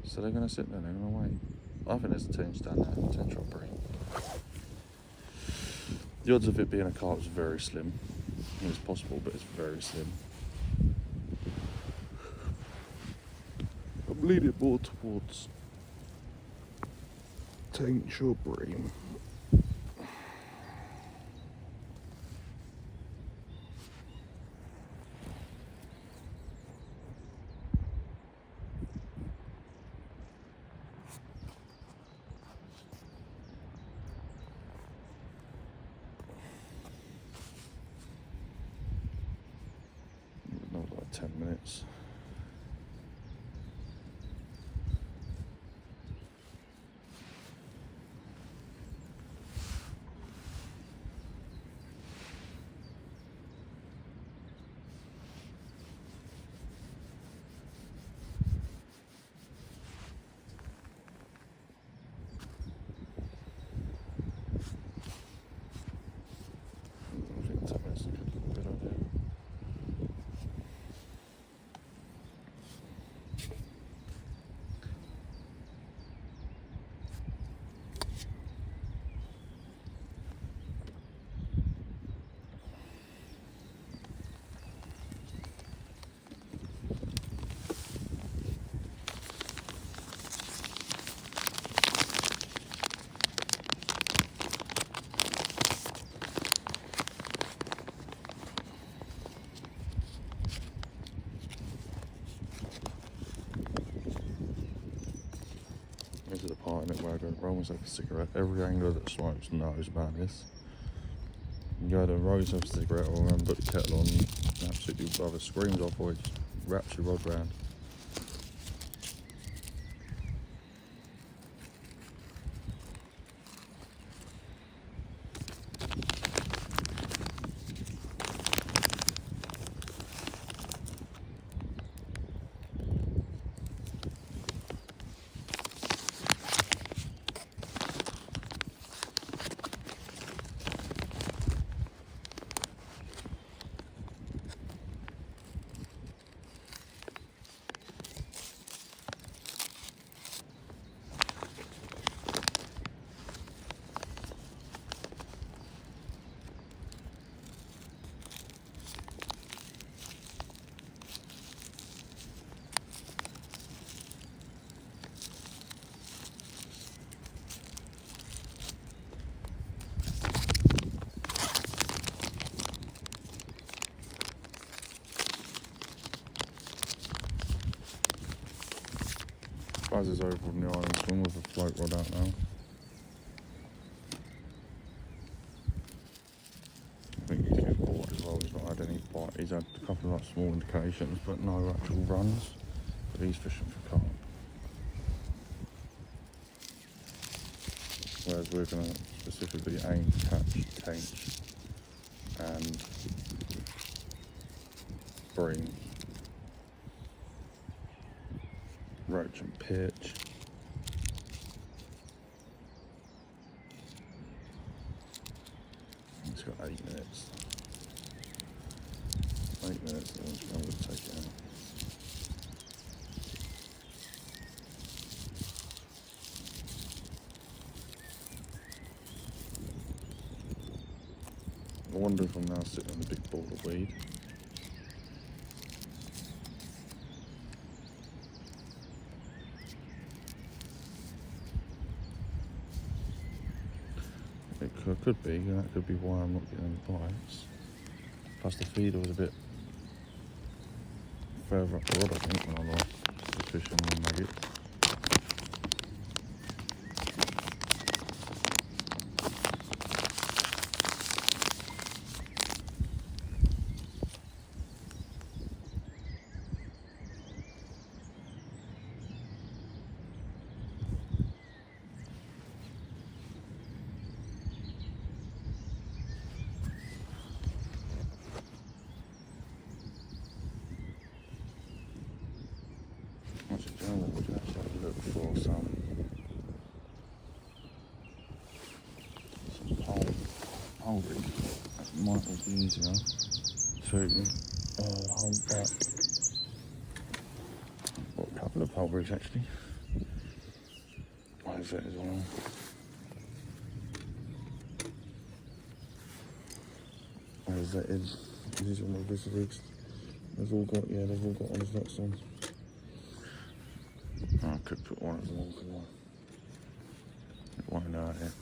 so they're going to sit there, they're going to wait. I think there's a tinge down there, potential bream. The odds of it being a carp is very slim. I mean, it's possible, but it's very slim. I'm leaning more towards tench or bream. Another like 10 minutes. I think 10 minutes is a good idea. starting it where I go roll myself a cigarette. Every angler that swipes knows about this. You go to roll yourself a cigarette or put the kettle on, and absolutely either screams off or it just wraps your rod round. Buzz is over on the island swing with a float rod out now. I think he's getting bored as well. He's not had any bite. He's had a couple of like small indications, but no actual runs. But he's fishing for carp. Whereas we're going to specifically aim to catch tench and bream, roach and pitch. It's got 8 minutes. 8 minutes, and I'm going to take it out. I wonder if I'm now sitting on a big ball of weed. It could be, and that could be why I'm not getting any bites. Plus the feeder was a bit further up the rod, I think, when I like the fish on the nuggets. Actually, do you know what? We can actually have a look for some pole rig. That might be easier to hold back. I've got a couple of pole rigs actually. Where's that as well? Where's that is? These are my visitor rigs. They've all got, yeah, they've all got on lots on. I could put one of them on, couldn't I? It won't know it.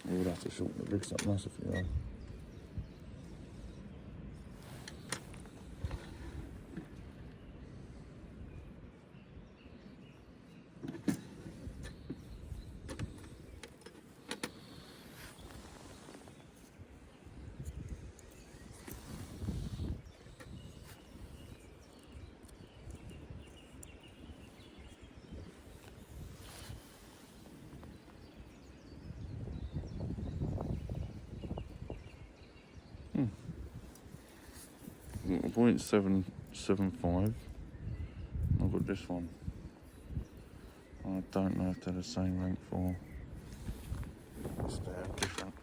We would have to shorten the rigs up massively though. I've got a 0.775. I've got this one. I don't know if they're the same rank for. It's different.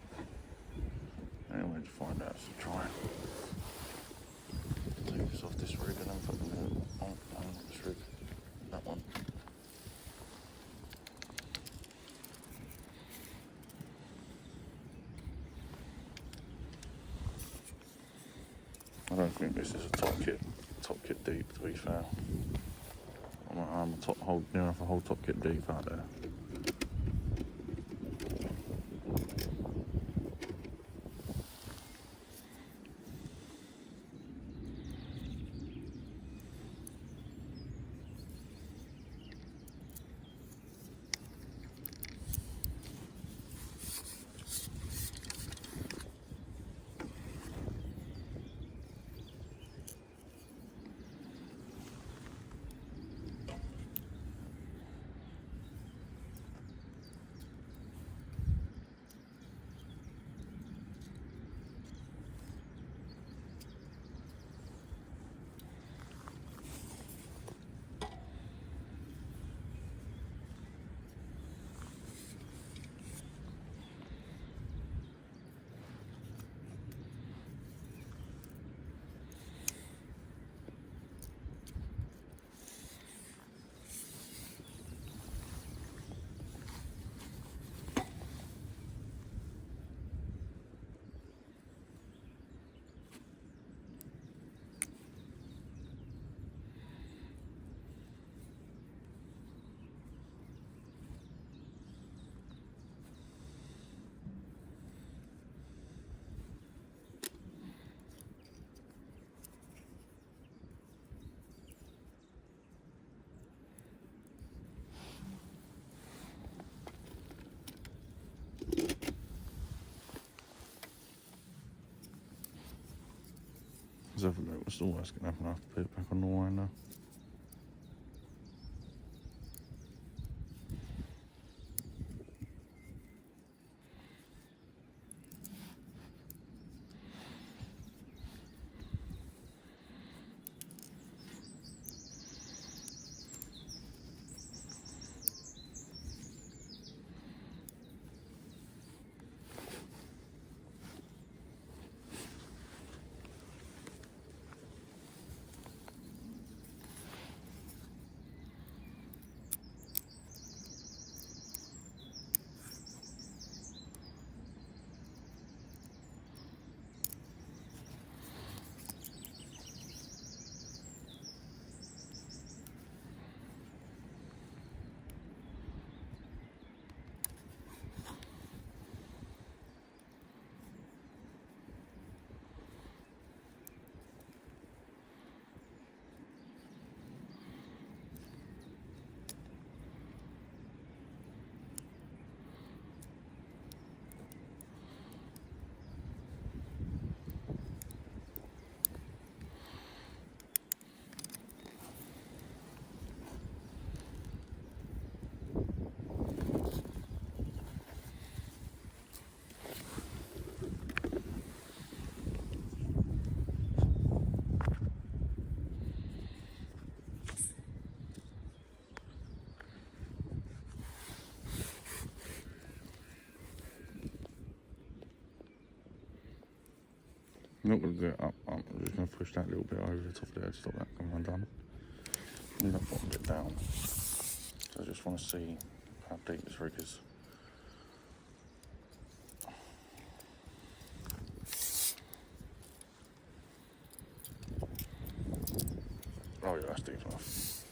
Anyway, to find out, so try it. Take this off this rig and then put them on this rig. That one. I don't think this is a top kit deep, to be fair. I'm near enough a whole top kit deep out there. Let's have a look. What's the worst going to happen? I have to put it back on the wire now. I'm not going to do it up. I'm just going to push that little bit over the top of there to stop that coming undone. And that bottom bit down. So I just want to see how deep this rig is. Oh yeah, that's deep enough.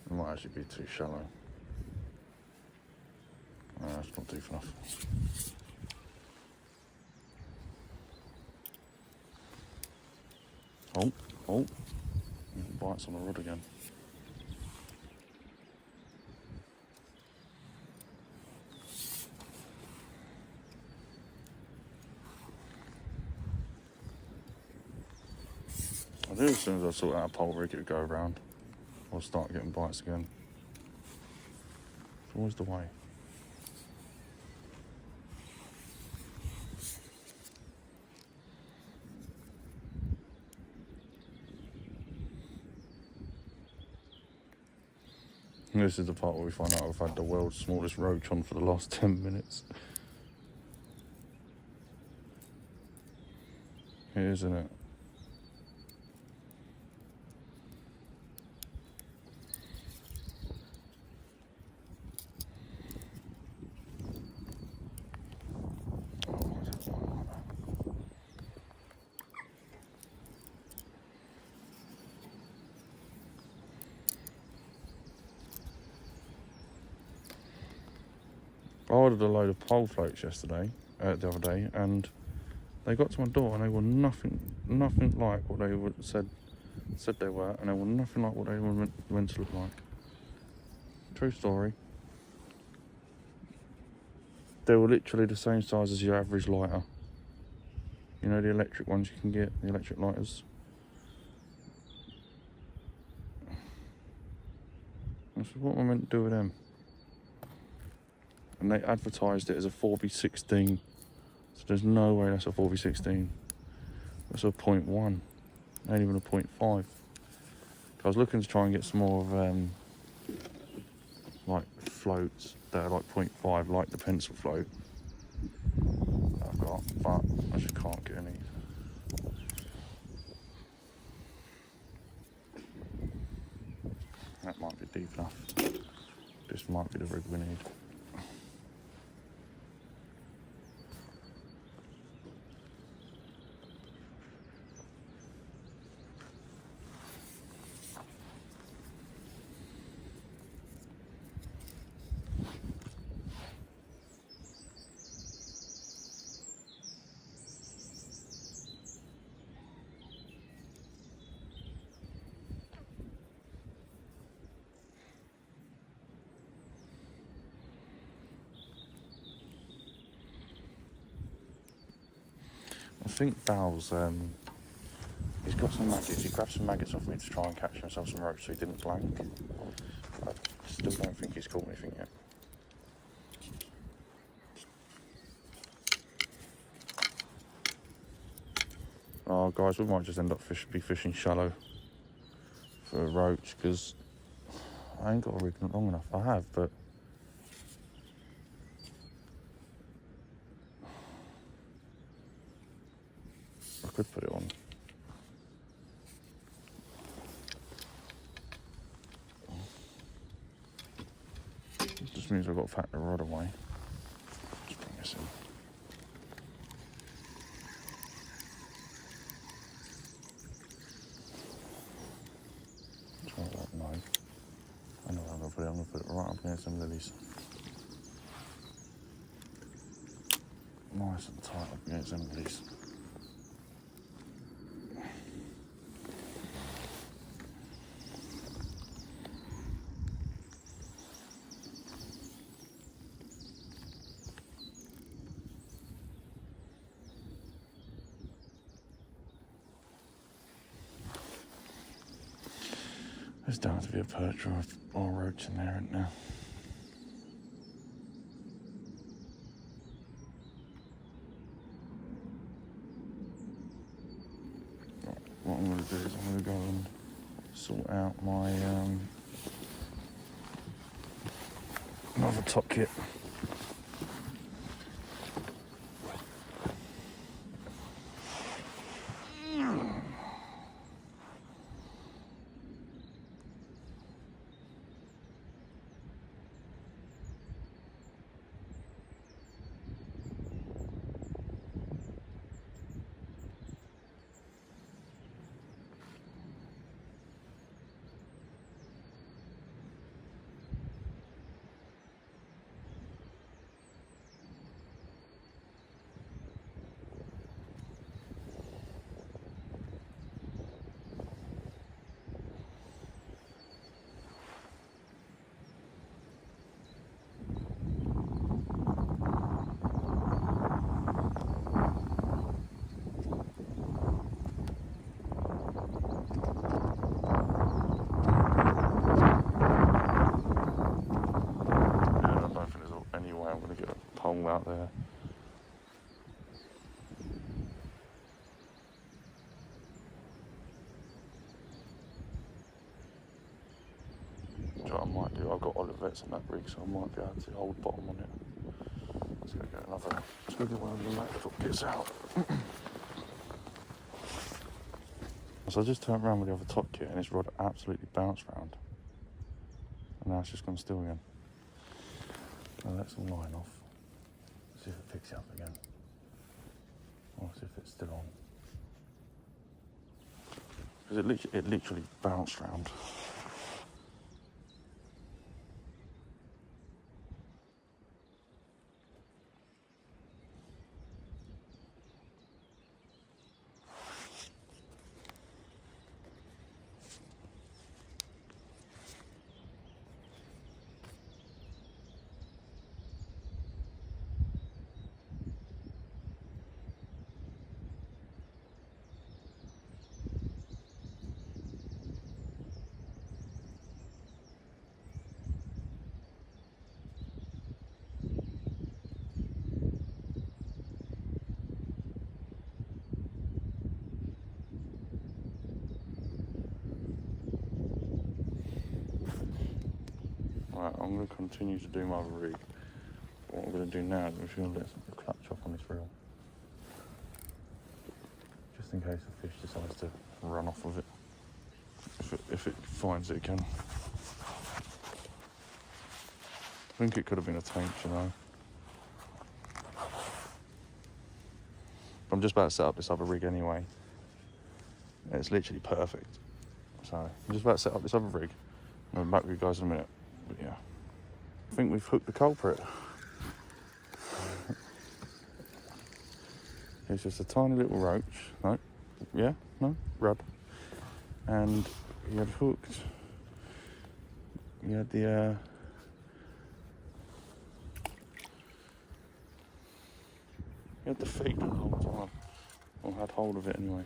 It might actually be too shallow. No, that's not deep enough. Oh, bites on the rod again. I knew as soon as I sort out a pole rig it would go around. I'll start getting bites again. It's always the way. And this is the part where we find out I've had the world's smallest roach on for the last 10 minutes. It is, isn't it? I ordered a load of pole floats yesterday, the other day, and they got to my door and they were nothing like what they said they were, and they were nothing like what they were meant to look like. True story. They were literally the same size as your average lighter. You know, the electric ones you can get, the electric lighters. I said, what am I meant to do with them? And they advertised it as a 4B16, so there's no way that's a 4B16. That's a 0.1, ain't even a 0.5. I was looking to try and get some more of like floats that are like 0.5, like the pencil float that I've got, but I just can't get any. That might be deep enough. This might be the rig we need. I think Bal's He's got some maggots. He grabbed some maggots off me to try and catch himself some roach so he didn't blank. I still don't think he's caught anything yet. Oh, guys, we might just end up be fishing shallow for a roach because I ain't got a rig long enough. I have, but I could put it on. It just means I've got to pack the rod away. Just bring this in. No. I know I'm going to put it. I'm going to put it right up against some lilies. Nice and tight up against some lilies. There's down to be a perch or a roach in there, isn't there? What I'm going to do is I'm going to go and sort out my another top kit. Out there. What I might do, I've got Olivettes on that rig, so I might be able to hold bottom on it. Let's go get another. Let's go get one of the laptop kits out. So I just turned around with the other top kit and this rod absolutely bounced round. And now it's just gone still again. Now let some line off. See if it picks it up again. Or see if it's still on. Because it literally bounced round. Right, I'm going to continue to do my rig. What I'm going to do now is I'm just going to let the clutch off on this reel. Just in case the fish decides to run off of it. If it finds it again. I think it could have been a taint, you know. I'm just about to set up this other rig anyway. It's literally perfect. So I'm just about to set up this other rig. I'll be back with you guys in a minute. But yeah, I think we've hooked the culprit. It's just a tiny little roach. No, yeah, no, rub. And he had hooked. He had the feet the whole time. Or had hold of it anyway.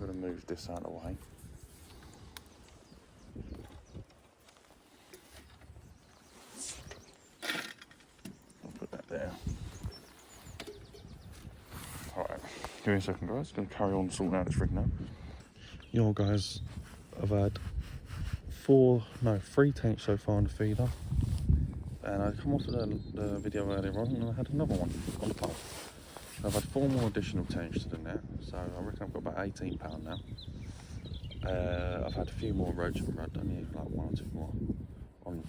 going to move this out of the way. I'll put that there. Alright, give me a second guys, going to carry on sorting out this rig now. Yo guys, I've had 3 tanks so far on the feeder. And I come off of the video earlier on and I had another one on the pole. I've had 4 more additional tanks to the net, so I reckon I've got about 18 pound now. I've had a few more roach and rod, only like 1 or 2 more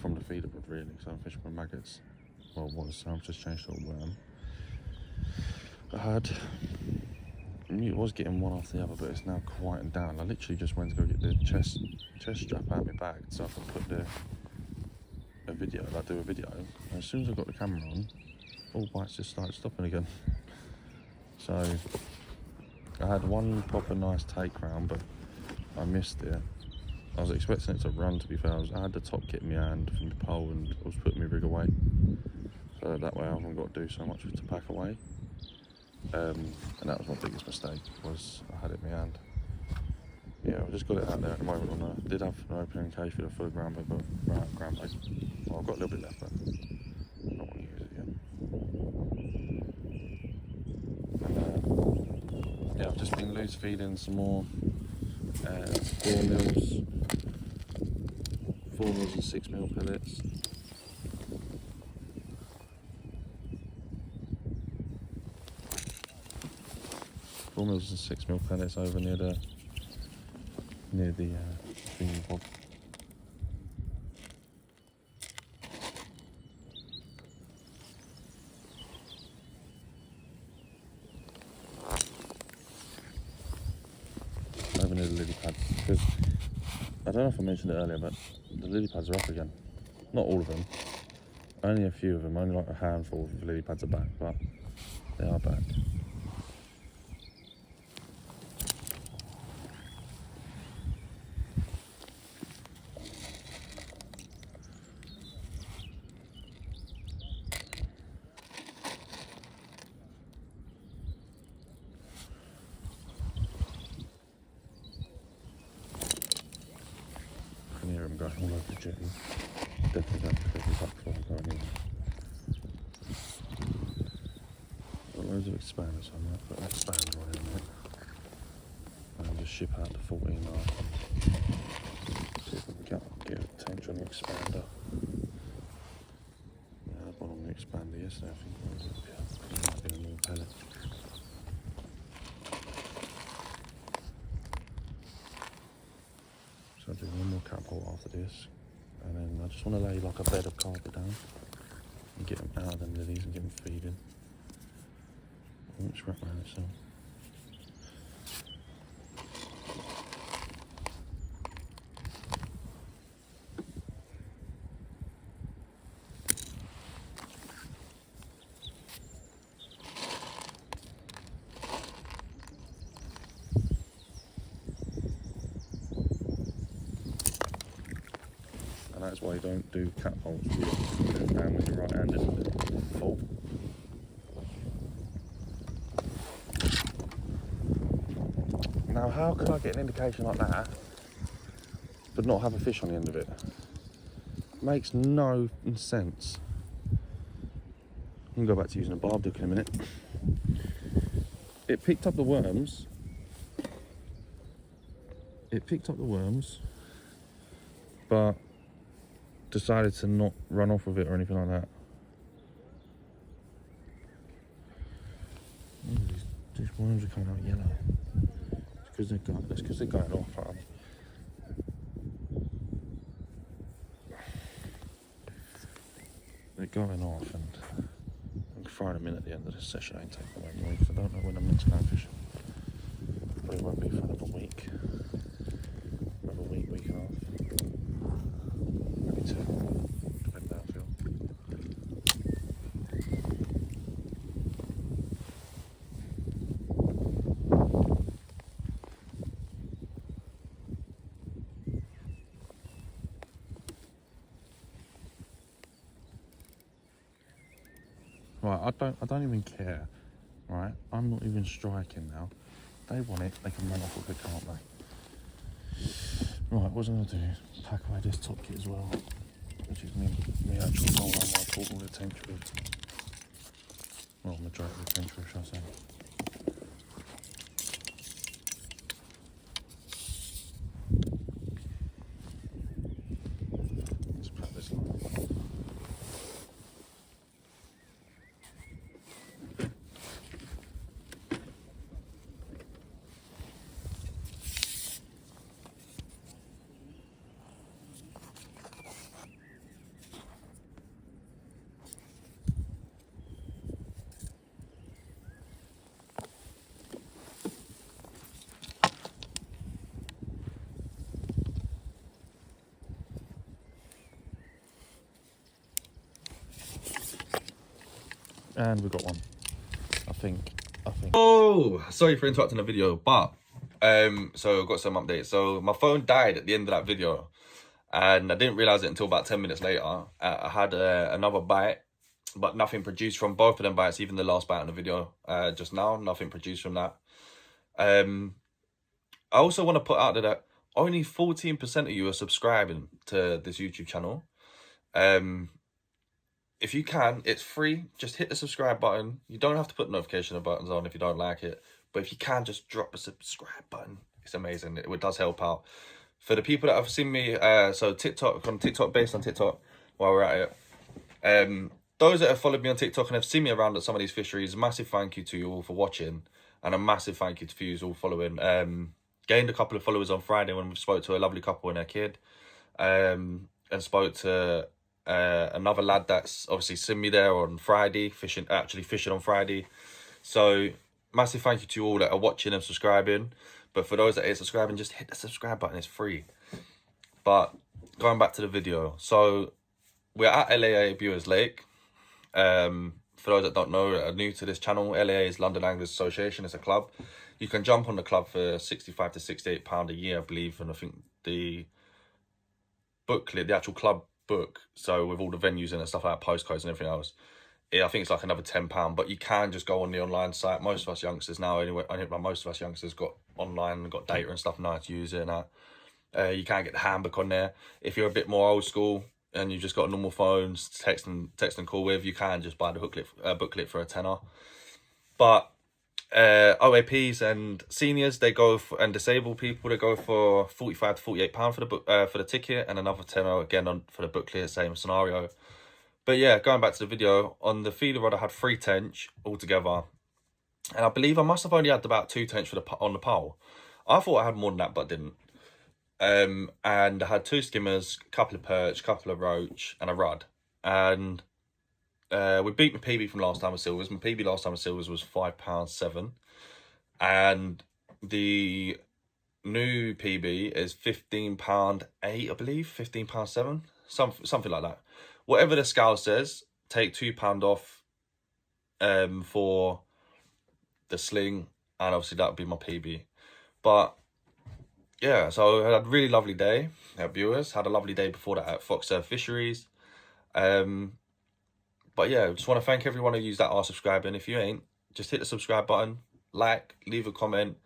from the feeder rod really, because I'm fishing with maggots. Well, so I've just changed to a worm. It was getting one after the other, but it's now quieting down. I literally just went to go get the chest strap out of my bag so I can put do a video. And as soon as I got the camera on, all bites just started stopping again. So I had one proper nice take round, but I missed it. I was expecting it to run, to be fair. I had the top kit in my hand from the pole and I was putting my rig away. So that way I haven't got to do so much to pack away. And that was my biggest mistake, was I had it in my hand. Yeah, I've just got it out there at the moment. I did have an opening cage for the full ground bait, but ground bait. Well, I've got a little bit left, but I don't want to use it yet. And yeah, I've just been loose feeding some more 4 mils, 4 mils and 6 mil pellets. Four mils and 6 mil pellets over near the thingy bob. Over near the lily pads, because I don't know if I mentioned it earlier, but the lily pads are up again. Not all of them, only a few of them, only like a handful of lily pads are back, but they are back. I can hear them going all over the jetty. Definitely don't pick this up before I go anywhere. Got loads of expanders, so I might put an expander on in there. And just ship out the 14 off. See if we can get a tench on the expander. Yeah, I had one on the expander yesterday, I think. What was it? Yeah, it might be a more pellet. So I'll do one more catapult after this, and then I just want to lay like a bed of carpet down and get them out of them lilies and get them feeding. I won't wrap around itself. And that's why you don't do catapults with your left hand with your right hand, isn't it? Fault. Now, how could I get an indication like that but not have a fish on the end of it? Makes no sense. I'm going to go back to using a barb hook in a minute. It picked up the worms. But decided to not run off with it or anything like that. These worms are coming out yellow. It's because they're going off. They're going off, and I'm throwing them in at the end of this session. I ain't taking them away because I don't know when I'm next going fishing. Probably won't be for another week. Another week and a half. Maybe 2. Depending how I feel. Right, I don't even care, right? I'm not even striking now. they want it, they can run off with it, can't they? Right, what I'm going to do is pack away this top kit as well, which is me actual goal on my total of the temperature. Well, majority of the temperature, shall I say. Let's pack this on. And we've got one. I think. Oh, sorry for interrupting the video, but so I've got some updates. So my phone died at the end of that video, and I didn't realize it until about 10 minutes later. I had another bite, but nothing produced from both of them bites, even the last bite in the video just now, nothing produced from that. I also want to put out there that only 14% of you are subscribing to this YouTube channel. If you can, it's free. Just hit the subscribe button. You don't have to put notification buttons on if you don't like it. But if you can, just drop a subscribe button. It's amazing. It does help out. For the people that have seen me, so TikTok, based on TikTok, while we're at it. Those that have followed me on TikTok and have seen me around at some of these fisheries, massive thank you to you all for watching. And a massive thank you to you all following. Gained a couple of followers on Friday when we spoke to a lovely couple and their kid. And spoke to another lad that's obviously seen me there on Friday, fishing on Friday. So massive thank you to all that are watching and subscribing. But for those that ain't subscribing, just hit the subscribe button, it's free. But going back to the video, so we're at LAA Bures Lake. For those that don't know, are new to this channel, LAA is London Anglers Association. It's a club. You can jump on the club for £65 to £68 a year, I believe. And I think the booklet, the actual club book, so with all the venues and stuff like that, postcodes and everything else, I think it's like another £10. But you can just go on the online site. Most of us youngsters now, anyway, I think most of us youngsters got online and got data and stuff now to use it. And you can get the handbook on there. If you're a bit more old school and you've just got normal phones, text and call with, you can just buy the booklet for a tenner. But OAPs and seniors, they go for, and disabled people, they go for £45 to £48 for the book, for the ticket, and another tenner again for the booklet, same scenario. But yeah, going back to the video, on the feeder rod I had 3 tench altogether, and I believe I must have only had about 2 tench on the pole. I thought I had more than that, but didn't. And I had 2 skimmers, a couple of perch, a couple of roach, and a rudd. And we beat my PB from last time with silvers. My PB last time with silvers was £5.7, and the new PB is £15.8, I believe, £15.7, something like that. Whatever the scale says, take £2 off for the sling, and obviously that would be my PB. But yeah, so I had a really lovely day at Bures. Had a lovely day before that at Fox Fisheries. But yeah, just want to thank everyone who used that are subscribing. If you ain't, just hit the subscribe button, like, leave a comment,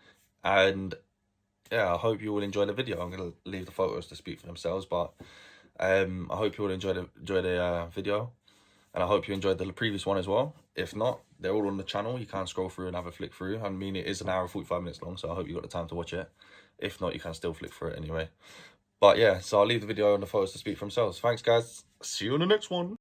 and yeah, I hope you all enjoy the video. I'm going to leave the photos to speak for themselves, but I hope you all enjoy the video, and I hope you enjoyed the previous one as well. If not, they're all on the channel. You can scroll through and have a flick through. I mean, it is an hour and 45 minutes long, so I hope you got the time to watch it. If not, you can still flick through it anyway. But yeah, so I'll leave the video and the photos to speak for themselves. Thanks, guys. See you on the next one.